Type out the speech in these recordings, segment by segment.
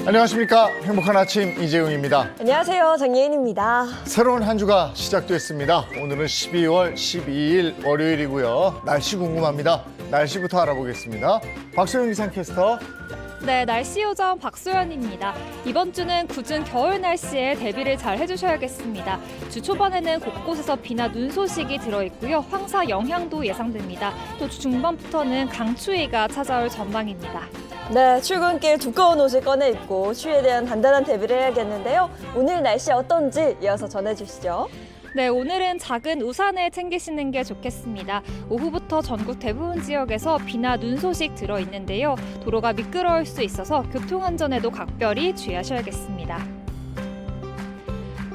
안녕하십니까. 행복한 아침 이재용입니다. 안녕하세요. 정예인입니다. 새로운 한 주가 시작됐습니다. 오늘은 12월 12일 월요일이고요. 날씨 궁금합니다. 날씨부터 알아보겠습니다. 박소영 기상캐스터. 네, 날씨 요정 박소연입니다. 이번 주는 궂은 겨울 날씨에 대비를 잘 해주셔야겠습니다. 주 초반에는 곳곳에서 비나 눈 소식이 들어있고요. 황사 영향도 예상됩니다. 또 주 중반부터는 강추위가 찾아올 전망입니다. 네, 출근길 두꺼운 옷을 꺼내 입고 추위에 대한 단단한 대비를 해야겠는데요. 오늘 날씨 어떤지 이어서 전해주시죠. 네, 오늘은 작은 우산을 챙기시는 게 좋겠습니다. 오후부터 전국 대부분 지역에서 비나 눈 소식 들어있는데요. 도로가 미끄러울 수 있어서 교통안전에도 각별히 주의하셔야겠습니다.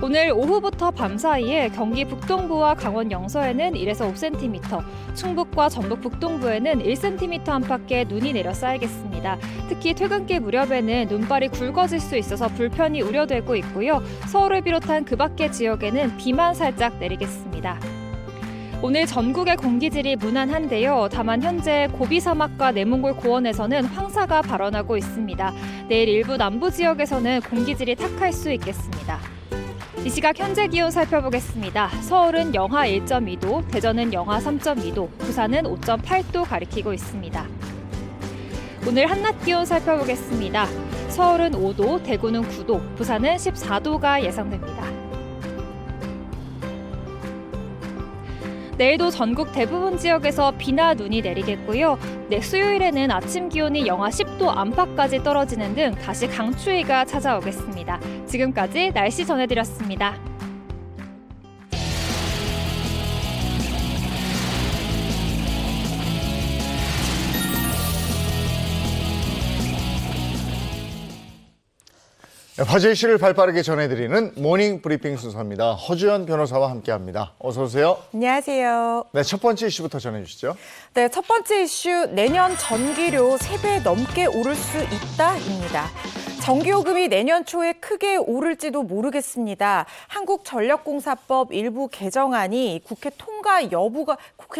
오늘 오후부터 밤 사이에 경기 북동부와 강원 영서에는 1에서 5cm, 충북과 전북 북동부에는 1cm 안팎의 눈이 내려 쌓이겠습니다. 특히 퇴근길 무렵에는 눈발이 굵어질 수 있어서 불편이 우려되고 있고요. 서울을 비롯한 그 밖의 지역에는 비만 살짝 내리겠습니다. 오늘 전국의 공기질이 무난한데요. 다만 현재 고비 사막과 내몽골 고원에서는 황사가 발원하고 있습니다. 내일 일부 남부 지역에서는 공기질이 탁할 수 있겠습니다. 이 시각 현재 기온 살펴보겠습니다. 서울은 영하 1.2도, 대전은 영하 3.2도, 부산은 5.8도 가리키고 있습니다. 오늘 한낮 기온 살펴보겠습니다. 서울은 5도, 대구는 9도, 부산은 14도가 예상됩니다. 내일도 전국 대부분 지역에서 비나 눈이 내리겠고요. 수요일에는 아침 기온이 영하 10도 안팎까지 떨어지는 등 다시 강추위가 찾아오겠습니다. 지금까지 날씨 전해드렸습니다. 화제 이슈를 발빠르게 전해드리는 모닝 브리핑 순서입니다. 허주연 변호사와 함께합니다. 어서 오세요. 안녕하세요. 네, 첫 번째 이슈부터 전해주시죠. 네, 첫 번째 이슈, 내년 전기료 3배 넘게 오를 수 있다입니다. 전기요금이 내년 초에 크게 오를지도 모르겠습니다. 한국전력공사법 일부 개정안이 국회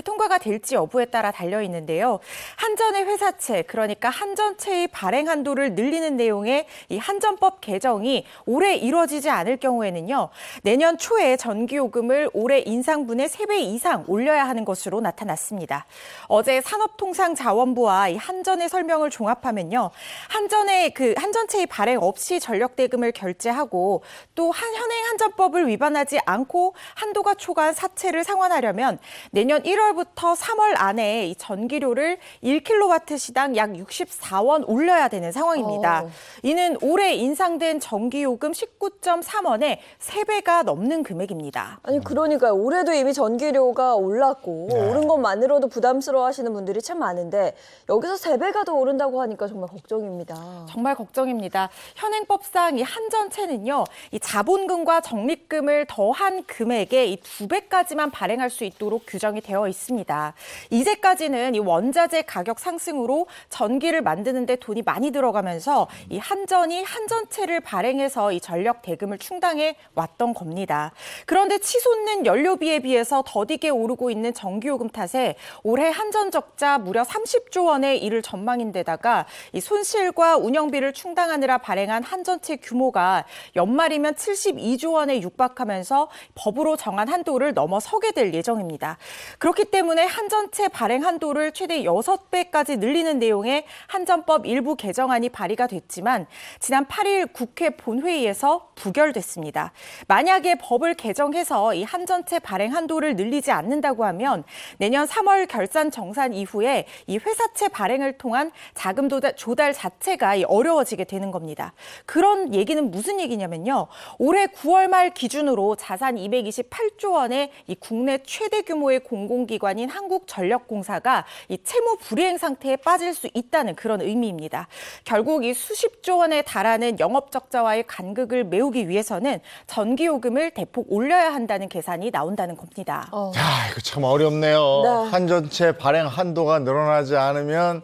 통과가 될지 여부에 따라 달려 있는데요. 한전의 회사채, 그러니까 한전채의 발행 한도를 늘리는 내용의 이 한전법 개정이 올해 이루어지지 않을 경우에는요. 내년 초에 전기요금을 올해 인상분의 3배 이상 올려야 하는 것으로 나타났습니다. 어제 산업통상자원부와 이 한전의 설명을 종합하면요. 한전채의 발행 없이 전력대금을 결제하고 또 현행 한전법을 위반하지 않고 한도가 초과한 사채를 상환하려면 내년 1월부터 3월 안에 이 전기료를 1kW시당 약 64원 올려야 되는 상황입니다. 이는 올해 인상된 전기요금 19.3원에 3배가 넘는 금액입니다. 아니 그러니까요. 올해도 이미 전기료가 올랐고 오른 것만으로도 부담스러워하시는 분들이 참 많은데 여기서 3배가 더 오른다고 하니까 정말 걱정입니다. 정말 걱정입니다. 현행법상 이 한전채는요, 이 자본금과 적립금을 더한 금액에 이 2배까지만 발행할 수 있도록 규정이 되어 있습니다. 이제까지는 이 원자재 가격 상승으로 전기를 만드는 데 돈이 많이 들어가면서 이 한전이 한전채를 발행해서 이 전력 대금을 충당해 왔던 겁니다. 그런데 치솟는 연료비에 비해서 더디게 오르고 있는 전기요금 탓에 올해 한전 적자 무려 30조 원에 이를 전망인데다가 이 손실과 운영비를 충당하느라 발행한 한전채 규모가 연말이면 72조 원에 육박하면서 법으로 정한 한도를 넘어서게 될 예정입니다. 그렇기 때문에 한전채 발행 한도를 최대 6배까지 늘리는 내용의 한전법 일부 개정안이 발의가 됐지만 지난 8일 국회 본회의에서 부결됐습니다. 만약에 법을 개정해서 이 한전채 발행 한도를 늘리지 않는다고 하면 내년 3월 결산 정산 이후에 이 회사채 발행을 통한 자금 조달 자체가 어려워지게 되는 겁니다. 그런 얘기는 무슨 얘기냐면요. 올해 9월 말 기준으로 자산 228조 원의 이 국내 최대 규모의 공공기관인 한국전력공사가 이 채무 불이행 상태에 빠질 수 있다는 그런 의미입니다. 결국 이 수십조 원에 달하는 영업적자와의 간극을 메우기 위해서는 전기요금을 대폭 올려야 한다는 계산이 나온다는 겁니다. 야, 이거 참 어렵네요. 네. 한전채 발행 한도가 늘어나지 않으면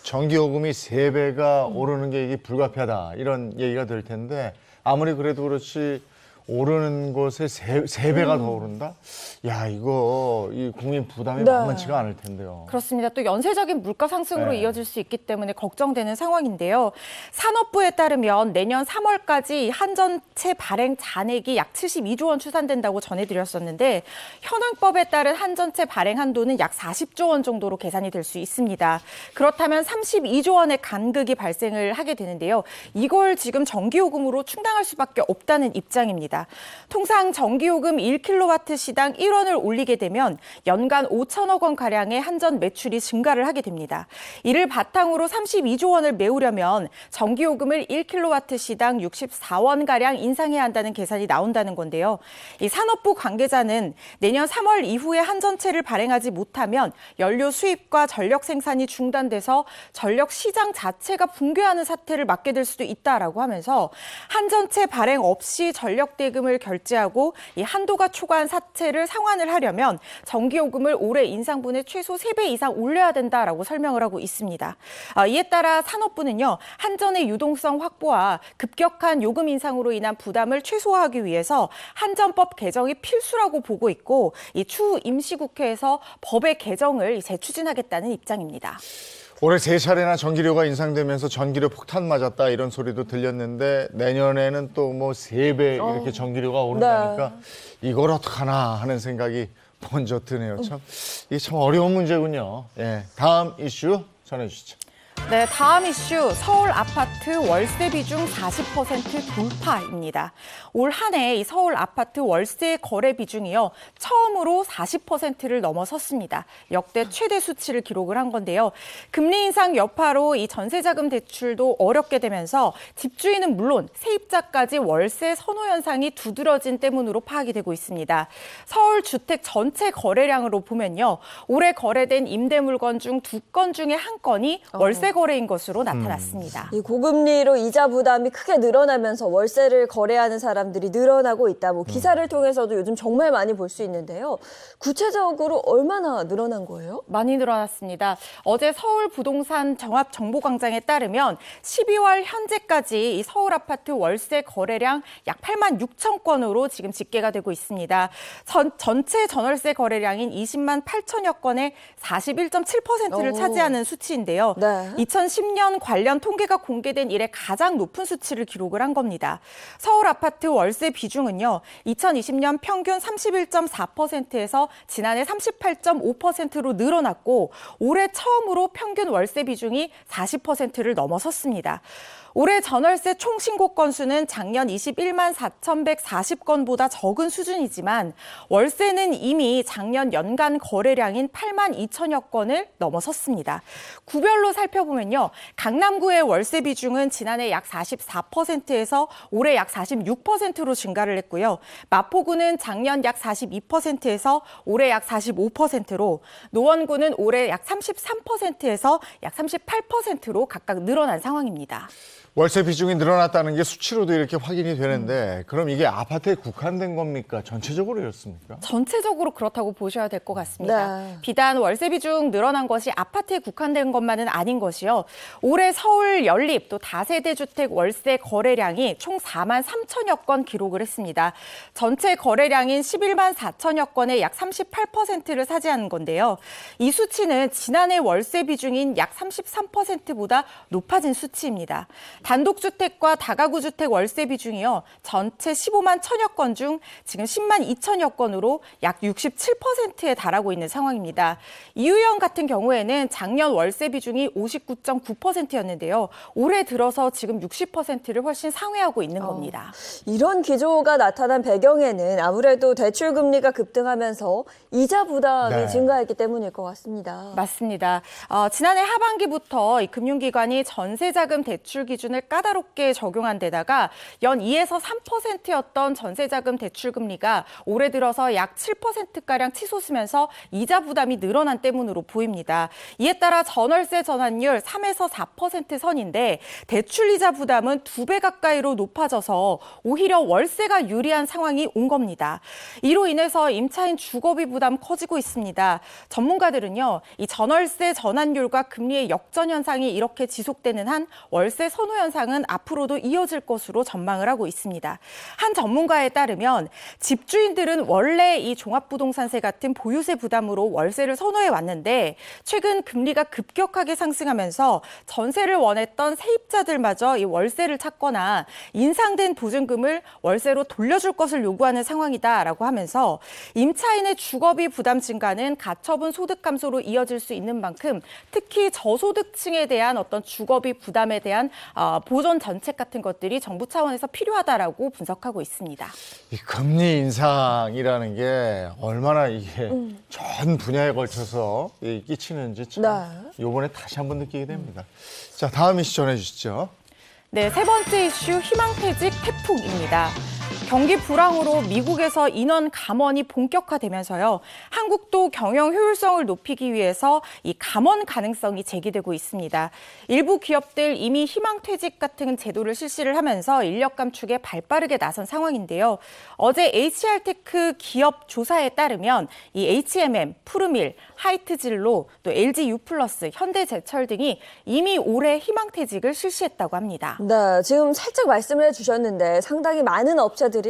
전기요금이 3배가 오르는 게 이게 불가피하다 이런 얘기가 될 텐데 아무리 그래도 그렇지 오르는 곳에 세 배가 더 오른다? 야, 이거 이 국민 부담이 네. 만만치가 않을 텐데요. 그렇습니다. 또 연쇄적인 물가 상승으로 네. 이어질 수 있기 때문에 걱정되는 상황인데요. 산업부에 따르면 내년 3월까지 한전체 발행 잔액이 약 72조 원 추산된다고 전해드렸었는데 현행법에 따른 한전체 발행 한도는 약 40조 원 정도로 계산이 될 수 있습니다. 그렇다면 32조 원의 간극이 발생을 하게 되는데요. 이걸 지금 전기요금으로 충당할 수밖에 없다는 입장입니다. 통상 전기요금 1kW 시당 1원을 올리게 되면 연간 5천억 원가량의 한전 매출이 증가를 하게 됩니다. 이를 바탕으로 32조 원을 메우려면 전기요금을 1kW 시당 64원가량 인상해야 한다는 계산이 나온다는 건데요. 이 산업부 관계자는 내년 3월 이후에 한전체를 발행하지 못하면 연료 수입과 전력 생산이 중단돼서 전력 시장 자체가 붕괴하는 사태를 맞게 될 수도 있다라고 하면서 한전체 발행 없이 전력 대금을 결제하고 이 한도가 초과한 사태를 상환을 하려면 전기요금을 올해 인상분의 최소 3배 이상 올려야 된다라고 설명을 하고 있습니다. 이에 따라 산업부는요, 한전의 유동성 확보와 급격한 요금 인상으로 인한 부담을 최소화하기 위해서 한전법 개정이 필수라고 보고 있고 이 추후 임시국회에서 법의 개정을 재추진하겠다는 입장입니다. 올해 3차례나 전기료가 인상되면서 전기료 폭탄 맞았다 이런 소리도 들렸는데 내년에는 또 뭐 3배 이렇게 전기료가 오른다니까 이걸 어떡하나 하는 생각이 먼저 드네요. 참 이게 참 어려운 문제군요. 예, 다음 이슈 전해주시죠. 네, 다음 이슈 서울 아파트 월세 비중 40% 돌파입니다. 올 한 해 이 서울 아파트 월세 거래 비중이요 처음으로 40%를 넘어섰습니다. 역대 최대 수치를 기록을 한 건데요. 금리 인상 여파로 이 전세자금 대출도 어렵게 되면서 집주인은 물론 세입자까지 월세 선호 현상이 두드러진 때문으로 파악이 되고 있습니다. 서울 주택 전체 거래량으로 보면요 올해 거래된 임대 물건 중 2건 중에 1건이 월세 거래인 것으로 나타났습니다. 이 고금리로 이자 부담이 크게 늘어나면서 월세를 거래하는 사람들이 늘어나고 있다. 뭐 기사를 통해서도 요즘 정말 많이 볼 수 있는데요. 구체적으로 얼마나 늘어난 거예요? 많이 늘어났습니다. 어제 서울 부동산 종합정보광장에 따르면 12월 현재까지 이 서울 아파트 월세 거래량 약 8만 6천 건으로 지금 집계가 되고 있습니다. 전체 전월세 거래량인 20만 8천여 건의 41.7%를 차지하는 수치인데요. 네. 2010년 관련 통계가 공개된 이래 가장 높은 수치를 기록을 한 겁니다. 서울 아파트 월세 비중은요. 2020년 평균 31.4%에서 지난해 38.5%로 늘어났고 올해 처음으로 평균 월세 비중이 40%를 넘어섰습니다. 올해 전월세 총 신고 건수는 작년 21만 4,140건보다 적은 수준이지만 월세는 이미 작년 연간 거래량인 8만 2천여 건을 넘어섰습니다. 구별로 살펴보면요. 강남구의 월세 비중은 지난해 약 44%에서 올해 약 46%로 증가를 했고요. 마포구는 작년 약 42%에서 올해 약 45%로 노원구는 올해 약 33%에서 약 38%로 각각 늘어난 상황입니다. 월세 비중이 늘어났다는 게 수치로도 이렇게 확인이 되는데 그럼 이게 아파트에 국한된 겁니까? 전체적으로 이렇습니까? 전체적으로 그렇다고 보셔야 될 것 같습니다. 네. 비단 월세 비중 늘어난 것이 아파트에 국한된 것만은 아닌 것이요. 올해 서울 연립 또 다세대 주택 월세 거래량이 총 4만 3천여 건 기록을 했습니다. 전체 거래량인 11만 4천여 건의 약 38%를 차지하는 건데요. 이 수치는 지난해 월세 비중인 약 33%보다 높아진 수치입니다. 단독주택과 다가구 주택 월세 비중이요. 전체 15만 1천여 건 중 지금 10만 2천여 건으로 약 67%에 달하고 있는 상황입니다. 이유형 같은 경우에는 작년 월세 비중이 59.9%였는데요. 올해 들어서 지금 60%를 훨씬 상회하고 있는 겁니다. 이런 기조가 나타난 배경에는 아무래도 대출 금리가 급등하면서 이자 부담이 네. 증가했기 때문일 것 같습니다. 맞습니다. 지난해 하반기부터 이 금융기관이 전세자금 대출 기준 기준을 까다롭게 적용한 데다가 연 2에서 3%였던 전세자금 대출 금리가 올해 들어서 약 7%가량 치솟으면서 이자 부담이 늘어난 때문으로 보입니다. 이에 따라 전월세 전환율 3에서 4% 선인데 대출 이자 부담은 2배 가까이로 높아져서 오히려 월세가 유리한 상황이 온 겁니다. 이로 인해서 임차인 주거비 부담 커지고 있습니다. 전문가들은요, 이 전월세 전환율과 금리의 역전 현상이 이렇게 지속되는 한 월세 선호 현상은 앞으로도 이어질 것으로 전망을 하고 있습니다. 한 전문가에 따르면 집주인들은 원래 이 종합부동산세 같은 보유세 부담으로 월세를 선호해 왔는데 최근 금리가 급격하게 상승하면서 전세를 원했던 세입자들마저 이 월세를 찾거나 인상된 보증금을 월세로 돌려줄 것을 요구하는 상황이다라고 하면서 임차인의 주거비 부담 증가는 가처분 소득 감소로 이어질 수 있는 만큼 특히 저소득층에 대한 어떤 주거비 부담에 대한 보전 정책 같은 것들이 정부 차원에서 필요하다라고 분석하고 있습니다. 이 금리 인상이라는 게 얼마나 이게 전 분야에 걸쳐서 끼치는지 참 이번에 다시 한번 느끼게 됩니다. 자, 다음 이슈 전해주시죠. 네, 세 번째 이슈 희망퇴직 태풍입니다. 경기 불황으로 미국에서 인원 감원이 본격화되면서요. 한국도 경영 효율성을 높이기 위해서 이 감원 가능성이 제기되고 있습니다. 일부 기업들 이미 희망퇴직 같은 제도를 실시를 하면서 인력 감축에 발빠르게 나선 상황인데요. 어제 HR테크 기업 조사에 따르면 이 HMM, 푸르밀, 하이트진로, 또 LG U+, 현대제철 등이 이미 올해 희망퇴직을 실시했다고 합니다. 네, 지금 살짝 말씀을 해주셨는데 상당히 많은 업체들이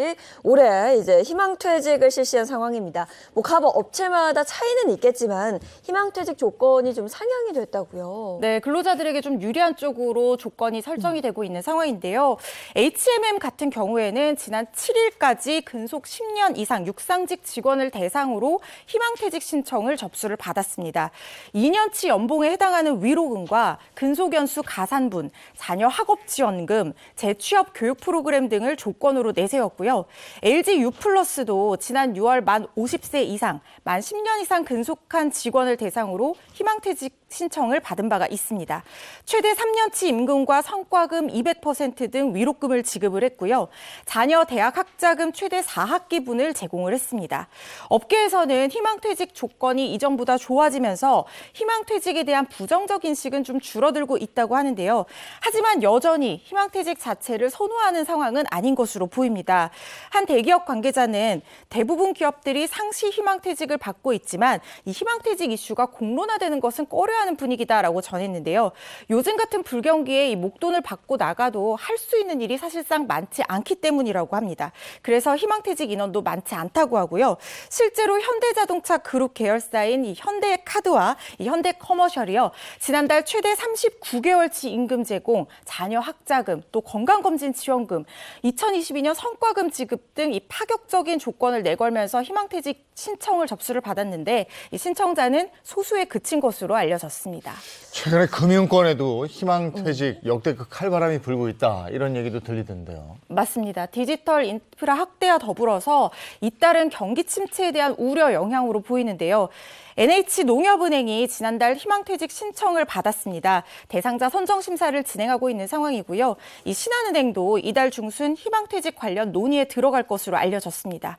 올해 이제 희망퇴직을 실시한 상황입니다. 뭐 각 업체마다 차이는 있겠지만 희망퇴직 조건이 좀 상향이 됐다고요. 네, 근로자들에게 좀 유리한 쪽으로 조건이 설정이 되고 있는 상황인데요. HMM 같은 경우에는 지난 7일까지 근속 10년 이상 육상직 직원을 대상으로 희망퇴직 신청을 접수를 받았습니다. 2년치 연봉에 해당하는 위로금과 근속연수 가산분, 자녀 학업 지원금, 재취업 교육 프로그램 등을 조건으로 내세웠고요. LG U+도 지난 6월 만 50세 이상, 만 10년 이상 근속한 직원을 대상으로 희망퇴직 신청을 받은 바가 있습니다. 최대 3년치 임금과 성과금 200% 등 위로금을 지급을 했고요. 자녀 대학 학자금 최대 4학기분을 제공을 했습니다. 업계에서는 희망퇴직 조건이 이전보다 좋아지면서 희망퇴직에 대한 부정적 인식은 좀 줄어들고 있다고 하는데요. 하지만 여전히 희망퇴직 자체를 선호하는 상황은 아닌 것으로 보입니다. 한 대기업 관계자는 대부분 기업들이 상시 희망퇴직을 받고 있지만 이 희망퇴직 이슈가 공론화되는 것은 꺼려하는 분위기다라고 전했는데요. 요즘 같은 불경기에 이 목돈을 받고 나가도 할 수 있는 일이 사실상 많지 않기 때문이라고 합니다. 그래서 희망퇴직 인원도 많지 않다고 하고요. 실제로 현대자동차 그룹 계열사인 이 현대카드와 이 현대커머셜이요. 지난달 최대 39개월치 임금 제공, 자녀 학자금, 또 건강검진 지원금, 2022년 성과금 지급 등 이 파격적인 조건을 내걸면서 희망퇴직 신청을 접수를 받았는데 이 신청자는 소수에 그친 것으로 알려졌습니다. 최근에 금융권에도 희망퇴직 역대급 칼바람이 불고 있다 이런 얘기도 들리던데요. 맞습니다. 디지털 인프라 확대와 더불어서 잇따른 경기 침체에 대한 우려 영향으로 보이는데요. NH농협은행이 지난달 희망퇴직 신청을 받았습니다. 대상자 선정 심사를 진행하고 있는 상황이고요. 이 신한은행도 이달 중순 희망퇴직 관련 논의에 들어갈 것으로 알려졌습니다.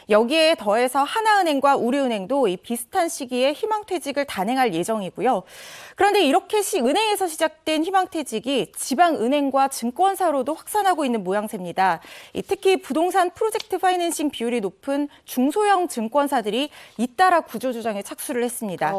여기에 더해서 하나은행과 우리은행도 이 비슷한 시기에 희망퇴직을 단행할 예정이고요. 그런데 이렇게 은행에서 시작된 희망퇴직이 지방은행과 증권사로도 확산하고 있는 모양새입니다. 특히 부동산 프로젝트 파이낸싱 비율이 높은 중소형 증권사들이 잇따라 구조조정에 착수를 했습니다.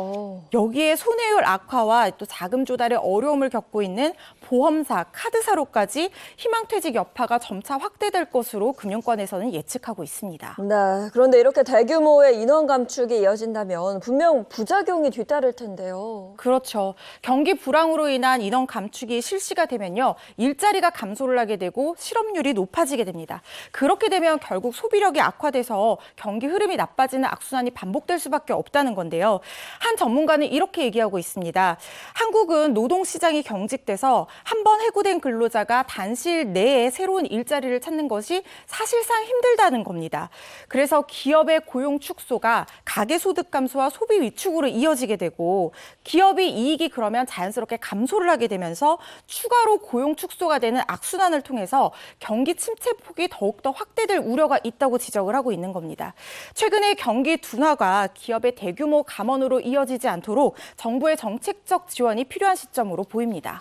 여기에 손해율 악화와 또 자금 조달에 어려움을 겪고 있는 보험사, 카드사로까지 희망퇴직 여파가 점차 확대될 것으로 금융권에서는 예측하고 있습니다. 네, 그런데 이렇게 대규모의 인원 감축이 이어진다면 분명 부작용이 뒤따를 텐데요. 그렇죠. 경기 불황으로 인한 인원 감축이 실시가 되면요. 일자리가 감소를 하게 되고 실업률이 높아지게 됩니다. 그렇게 되면 결국 소비력이 악화돼서 경기 흐름이 나빠지는 악순환이 반복될 수밖에 없다는 건데요. 한 전문가는 이렇게 얘기하고 있습니다. 한국은 노동시장이 경직돼서 한번 해고된 근로자가 단시일 내에 새로운 일자리를 찾는 것이 사실상 힘들다는 겁니다. 그래서 기업의 고용 축소가 가계소득 감소와 소비 위축으로 이어지게 되고 기업 기업이 이익이 그러면 자연스럽게 감소를 하게 되면서 추가로 고용 축소가 되는 악순환을 통해서 경기 침체폭이 더욱더 확대될 우려가 있다고 지적을 하고 있는 겁니다. 최근에 경기 둔화가 기업의 대규모 감원으로 이어지지 않도록 정부의 정책적 지원이 필요한 시점으로 보입니다.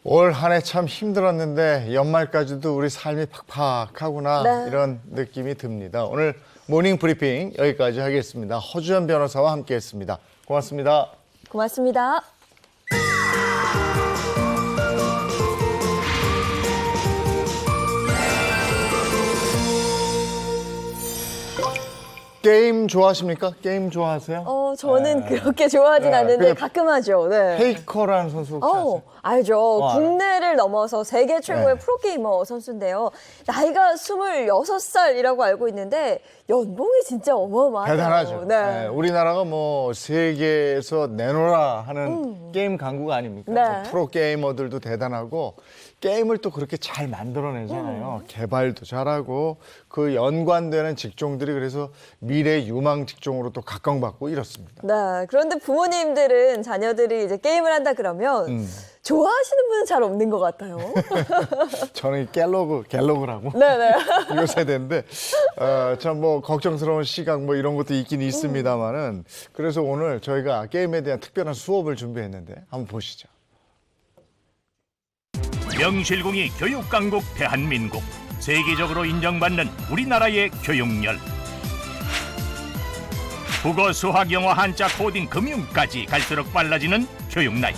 올 한 해 참 힘들었는데 연말까지도 우리 삶이 팍팍하구나 네. 이런 느낌이 듭니다. 오늘 모닝 브리핑 여기까지 하겠습니다. 허주연 변호사와 함께했습니다. 고맙습니다. 고맙습니다. 게임 좋아하십니까? 게임 좋아하세요? 저는 그렇게 좋아하진 네, 않는데 근데 가끔 하죠. 네. 페이커라는 선수 혹시 아세요? 알죠. 알아요? 국내를 넘어서 세계 최고의 네. 프로게이머 선수인데요. 나이가 26살이라고 알고 있는데 연봉이 진짜 어마어마하죠. 대단하죠. 네. 네, 우리나라가 뭐 세계에서 내놓으라 하는 게임 강국 아닙니까? 네. 뭐 프로 게이머들도 대단하고 게임을 또 그렇게 잘 만들어내잖아요. 개발도 잘하고 그 연관되는 직종들이 그래서 미래 유망 직종으로 또 각광받고 이렇습니다. 네. 그런데 부모님들은 자녀들이 이제 게임을 한다 그러면 좋아하시는 분은 잘 없는 것 같아요. 저는 갤로그라고 네네. 이거 세대인데 참 뭐 걱정스러운 시각 뭐 이런 것도 있긴 있습니다만은 그래서 오늘 저희가 게임에 대한 특별한 수업을 준비했는데 한번 보시죠. 명실공히 교육강국 대한민국, 세계적으로 인정받는 우리나라의 교육열. 국어, 수학, 영어, 한자, 코딩, 금융까지 갈수록 빨라지는 교육 나이.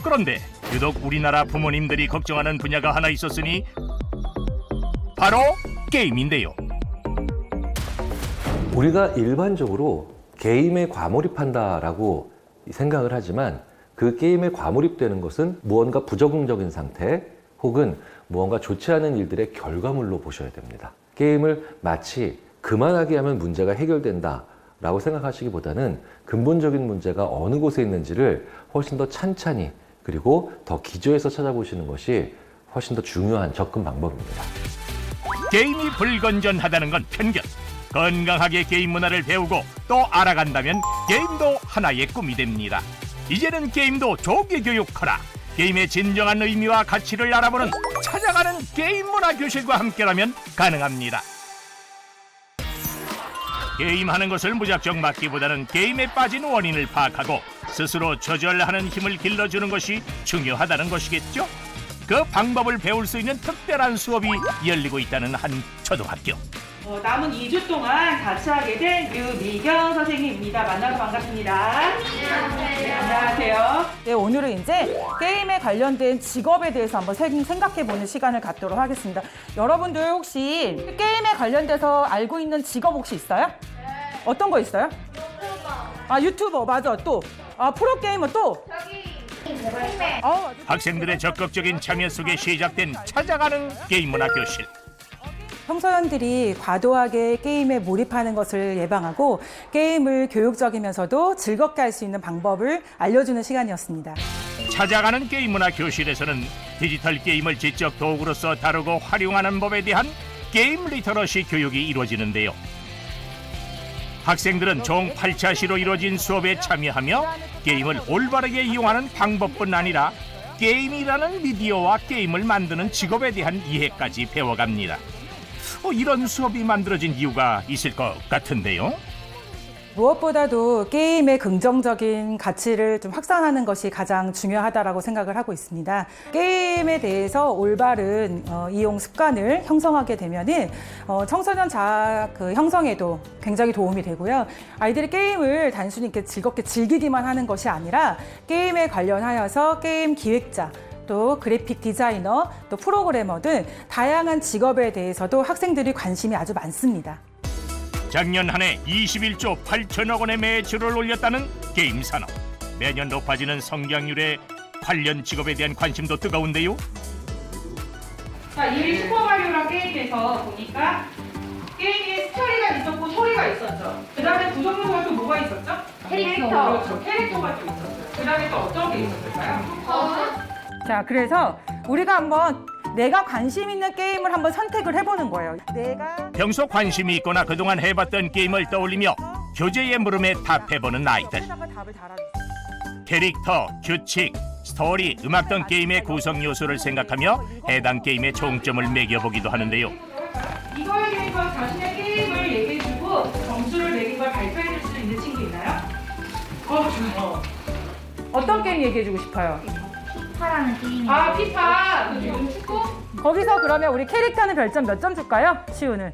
그런데 유독 우리나라 부모님들이 걱정하는 분야가 하나 있었으니 바로 게임인데요. 우리가 일반적으로 게임에 과몰입한다라고 생각을 하지만 그 게임에 과몰입되는 것은 무언가 부적응적인 상태 혹은 무언가 좋지 않은 일들의 결과물로 보셔야 됩니다. 게임을 마치 그만하게 하면 문제가 해결된다라고 생각하시기보다는 근본적인 문제가 어느 곳에 있는지를 훨씬 더 찬찬히 그리고 더 기저에서 찾아보시는 것이 훨씬 더 중요한 접근 방법입니다. 게임이 불건전하다는 건 편견. 건강하게 게임 문화를 배우고 또 알아간다면 게임도 하나의 꿈이 됩니다. 이제는 게임도 조기 교육하라. 게임의 진정한 의미와 가치를 알아보는 찾아가는 게임 문화 교실과 함께라면 가능합니다. 게임하는 것을 무작정 맡기보다는 게임에 빠진 원인을 파악하고 스스로 조절하는 힘을 길러주는 것이 중요하다는 것이겠죠? 그 방법을 배울 수 있는 특별한 수업이 열리고 있다는 한 초등학교. 남은 2주 동안 같이 하게 된 류미경 선생님입니다. 만나서 반갑습니다. 안녕하세요. 네, 오늘은 이제 게임에 관련된 직업에 대해서 한번 생각해보는 시간을 갖도록 하겠습니다. 여러분들 혹시 게임에 관련돼서 알고 있는 직업 혹시 있어요? 네. 어떤 거 있어요? 유튜버 맞아. 또 프로게이머 또? 학생들의 적극적인 참여 속에 시작된 찾아가는 게임 문화 교실. 청소년들이 과도하게 게임에 몰입하는 것을 예방하고 게임을 교육적이면서도 즐겁게 할 수 있는 방법을 알려주는 시간이었습니다. 찾아가는 게임 문화 교실에서는 디지털 게임을 지적 도구로서 다루고 활용하는 법에 대한 게임 리터러시 교육이 이루어지는데요. 학생들은 총 8차시로 이루어진 수업에 참여하며 게임을 올바르게 이용하는 방법뿐 아니라 게임이라는 미디어와 게임을 만드는 직업에 대한 이해까지 배워갑니다. 이런 수업이 만들어진 이유가 있을 것 같은데요. 무엇보다도 게임의 긍정적인 가치를 좀 확산하는 것이 가장 중요하다고 생각을 하고 있습니다. 게임에 대해서 올바른 이용 습관을 형성하게 되면은 청소년 자아 형성에도 굉장히 도움이 되고요. 아이들이 게임을 단순히 이렇게 즐겁게 즐기기만 하는 것이 아니라 게임에 관련하여서 게임 기획자, 또 그래픽 디자이너, 또 프로그래머 등 다양한 직업에 대해서도 학생들이 관심이 아주 많습니다. 작년 한 해 21조 8천억 원의 매출을 올렸다는 게임 산업. 매년 높아지는 성장률에 관련 직업에 대한 관심도 뜨거운데요. 자, 이 슈퍼마리오란 게임에서 보니까 게임에 스토리가 있었고 소리가 있었죠. 그 다음에 구성요소가 또 뭐가 있었죠? 캐릭터. 그렇죠. 캐릭터가 또 있었어요. 그 다음에 또 어떤 게 있었을까요? 자, 그래서 우리가 한번 내가 관심 있는 게임을 한번 선택을 해보는 거예요. 내가 평소 관심이 있거나 그동안 해봤던 게임을 떠올리며 교재의 물음에 답해보는 아이들. 답을 달아주세요. 캐릭터, 규칙, 스토리, 음악 등 게임의 구성 요소를 생각하며 해당 게임의 총점을 매겨보기도 하는데요. 이거에 대해서 자신의 게임을 얘기해주고 점수를 매긴 걸 발표해줄 수 있는 친구 있나요? 좋아요. 어떤 게임 얘기해주고 싶어요? 피파라는 게임이 피파! 그 축구? 거기서 그러면 우리 캐릭터는 별점 몇 점 줄까요? 시우는.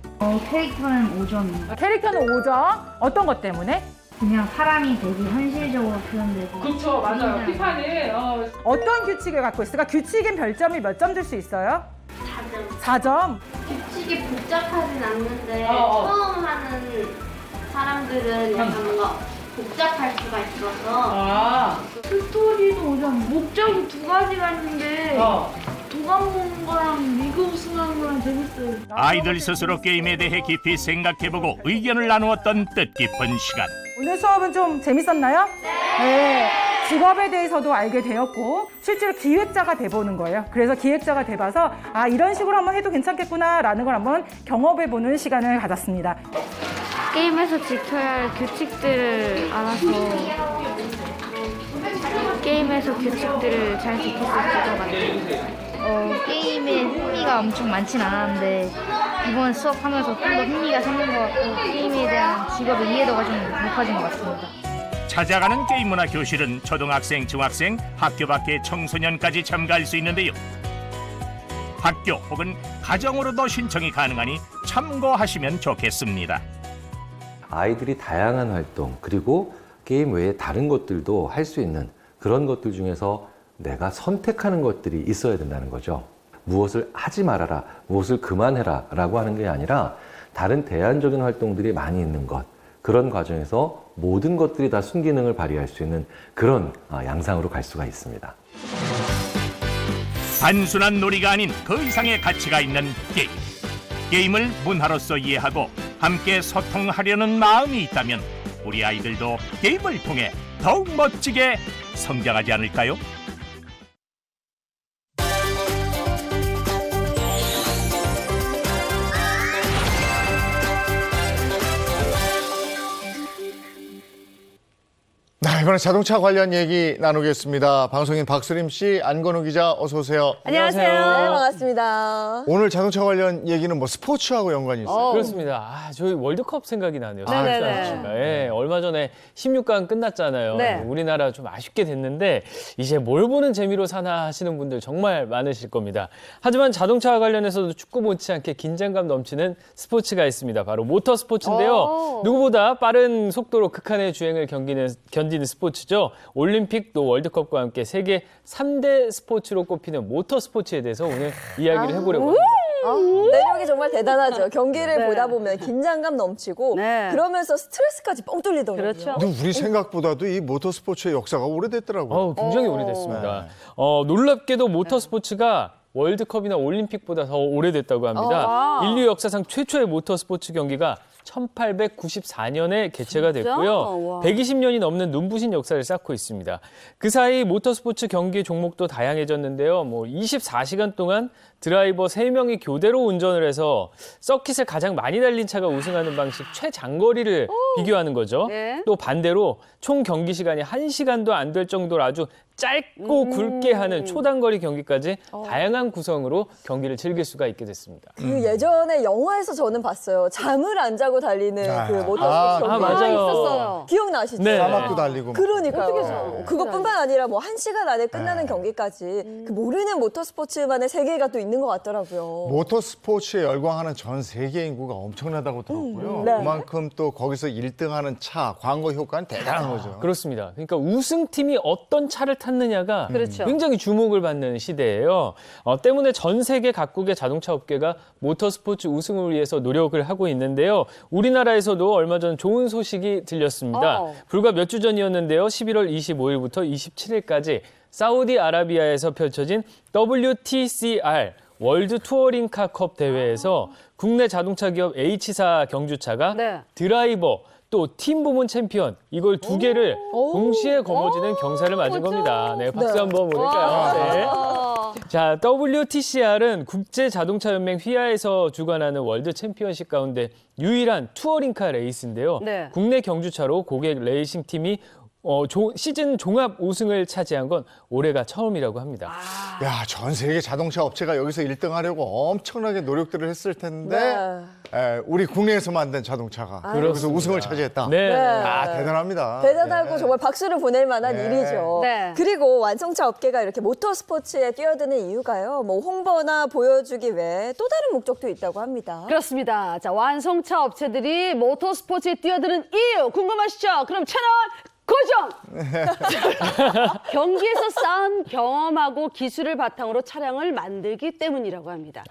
캐릭터는 5점이에요. 캐릭터는 5점. 어떤 것 때문에? 그냥 사람이 되게 현실적으로 표현되고 그쵸, 맞아요. 피파는 어떤 규칙을 갖고 있을까? 규칙엔 별점이 몇 점 줄 수 있어요? 4점. 규칙이 복잡하진 않는데 어. 처음 하는 사람들은 약간 뭔가 복잡할 수가 있어서 스토리도 5점. 목적이 2가지가 있는데 도감 모은 거랑 리그 우승하는 거랑 재밌어요. 아이들 스스로 게임에 대해 깊이 생각해보고 의견을 나누었던 뜻깊은 시간. 오늘 수업은 좀 재밌었나요? 네. 직업에 대해서도 알게 되었고 실제로 기획자가 돼보는 거예요. 그래서 기획자가 돼봐서 이런 식으로 한번 해도 괜찮겠구나라는 걸 한번 경험해보는 시간을 가졌습니다. 게임에서 지켜야 할 규칙들을 알아서 게임에서 규칙들을 잘 지킬 수 있을 것 같아요. 게임에 흥미가 엄청 많진 않았는데 이번 수업하면서 좀 더 흥미가 생긴 것 같고 게임에 대한 직업의 이해도가 좀 높아진 것 같습니다. 찾아가는 게임 문화 교실은 초등학생, 중학생, 학교 밖의 청소년까지 참가할 수 있는데요. 학교 혹은 가정으로도 신청이 가능하니 참고하시면 좋겠습니다. 아이들이 다양한 활동 그리고 게임 외에 다른 것들도 할 수 있는 그런 것들 중에서 내가 선택하는 것들이 있어야 된다는 거죠. 무엇을 하지 말아라, 무엇을 그만해라 라고 하는 게 아니라 다른 대안적인 활동들이 많이 있는 것, 그런 과정에서 모든 것들이 다 순기능을 발휘할 수 있는 그런 양상으로 갈 수가 있습니다. 단순한 놀이가 아닌 그 이상의 가치가 있는 게임. 게임을 문화로서 이해하고 함께 소통하려는 마음이 있다면 우리 아이들도 게임을 통해 더욱 멋지게 성장하지 않을까요? 이번에 자동차 관련 얘기 나누겠습니다. 방송인 박수림 씨, 안건우 기자 어서 오세요. 안녕하세요. 네, 반갑습니다. 오늘 자동차 관련 얘기는 뭐 스포츠하고 연관이 있어요? 그렇습니다. 저희 월드컵 생각이 나네요. 네네네. 예, 얼마 전에 16강 끝났잖아요. 네. 우리나라 좀 아쉽게 됐는데 이제 뭘 보는 재미로 사나 하시는 분들 정말 많으실 겁니다. 하지만 자동차와 관련해서도 축구 못지않게 긴장감 넘치는 스포츠가 있습니다. 바로 모터 스포츠인데요. 누구보다 빠른 속도로 극한의 주행을 견디는 스포츠죠. 올림픽 또 월드컵과 함께 세계 3대 스포츠로 꼽히는 모터 스포츠에 대해서 오늘 이야기를 해보려고 합니다. 매력이 정말 대단하죠. 경기를 보다 보면 긴장감 넘치고 그러면서 스트레스까지 뻥 뚫리더라고요. 그렇죠. 근데 우리 생각보다도 이 모터스포츠의 역사가 오래됐더라고요. 굉장히 오래됐습니다. 놀랍게도 모터 스포츠가 월드컵이나 올림픽보다 더 오래됐다고 합니다. 인류 역사상 최초의 모터 스포츠 경기가 1894년에 개최가 됐고요. 120년이 넘는 눈부신 역사를 쌓고 있습니다. 그 사이 모터스포츠 경기 종목도 다양해졌는데요. 24시간 동안 드라이버 3명이 교대로 운전을 해서 서킷을 가장 많이 달린 차가 우승하는 방식 최장거리를 비교하는 거죠. 또 반대로 총 경기 시간이 1시간도 안 될 정도로 아주 짧고 굵게 하는 초단거리 경기까지 다양한 구성으로 경기를 즐길 수가 있게 됐습니다. 그 예전에 영화에서 저는 봤어요. 잠을 안 자고 달리는 그 모터스포츠 경기 맞아요. 있었어요. 기억나시죠? 네. 사막도 달리고. 그러니까요. 그것뿐만 아니라 1시간 안에 끝나는 경기까지 그 모르는 모터스포츠만의 세계가 또 있는 것 같더라고요. 모터스포츠에 열광하는 전 세계 인구가 엄청나다고 들었고요. 네. 그만큼 또 거기서 1등하는 차, 광고 효과는 대단한 거죠. 그렇습니다. 그러니까 우승팀이 어떤 차를 탔느냐가 굉장히 주목을 받는 시대예요. 때문에 전 세계 각국의 자동차 업계가 모터스포츠 우승을 위해서 노력을 하고 있는데요. 우리나라에서도 얼마 전 좋은 소식이 들렸습니다. 불과 몇 주 전이었는데요. 11월 25일부터 27일까지 사우디아라비아에서 펼쳐진 WTCR 월드 투어링카컵 대회에서 국내 자동차 기업 H사 경주차가 드라이버 또 팀 부문 챔피언 이걸 2개를 동시에 거머쥐는 경사를 맞은 겁니다. 네, 박수 한번 보낼까요? 네. 자, WTCR은 국제자동차연맹 휘하에서 주관하는 월드 챔피언십 가운데 유일한 투어링카 레이스인데요. 국내 경주차로 고객 레이싱 팀이 시즌 종합 우승을 차지한 건 올해가 처음이라고 합니다. 야, 전 세계 자동차 업체가 여기서 1등 하려고 엄청나게 노력들을 했을 텐데 우리 국내에서 만든 자동차가 여기서 우승을 차지했다. 네. 아, 대단합니다. 대단하고 네. 정말 박수를 보낼 만한 네. 일이죠. 네. 그리고 완성차 업계가 이렇게 모터스포츠에 뛰어드는 이유가요. 뭐 홍보나 보여주기 외에 또 다른 목적도 있다고 합니다. 그렇습니다. 자, 완성차 업체들이 모터스포츠에 뛰어드는 이유 궁금하시죠? 그럼 채널 고정! 경기에서 쌓은 경험하고 기술을 바탕으로 차량을 만들기 때문이라고 합니다.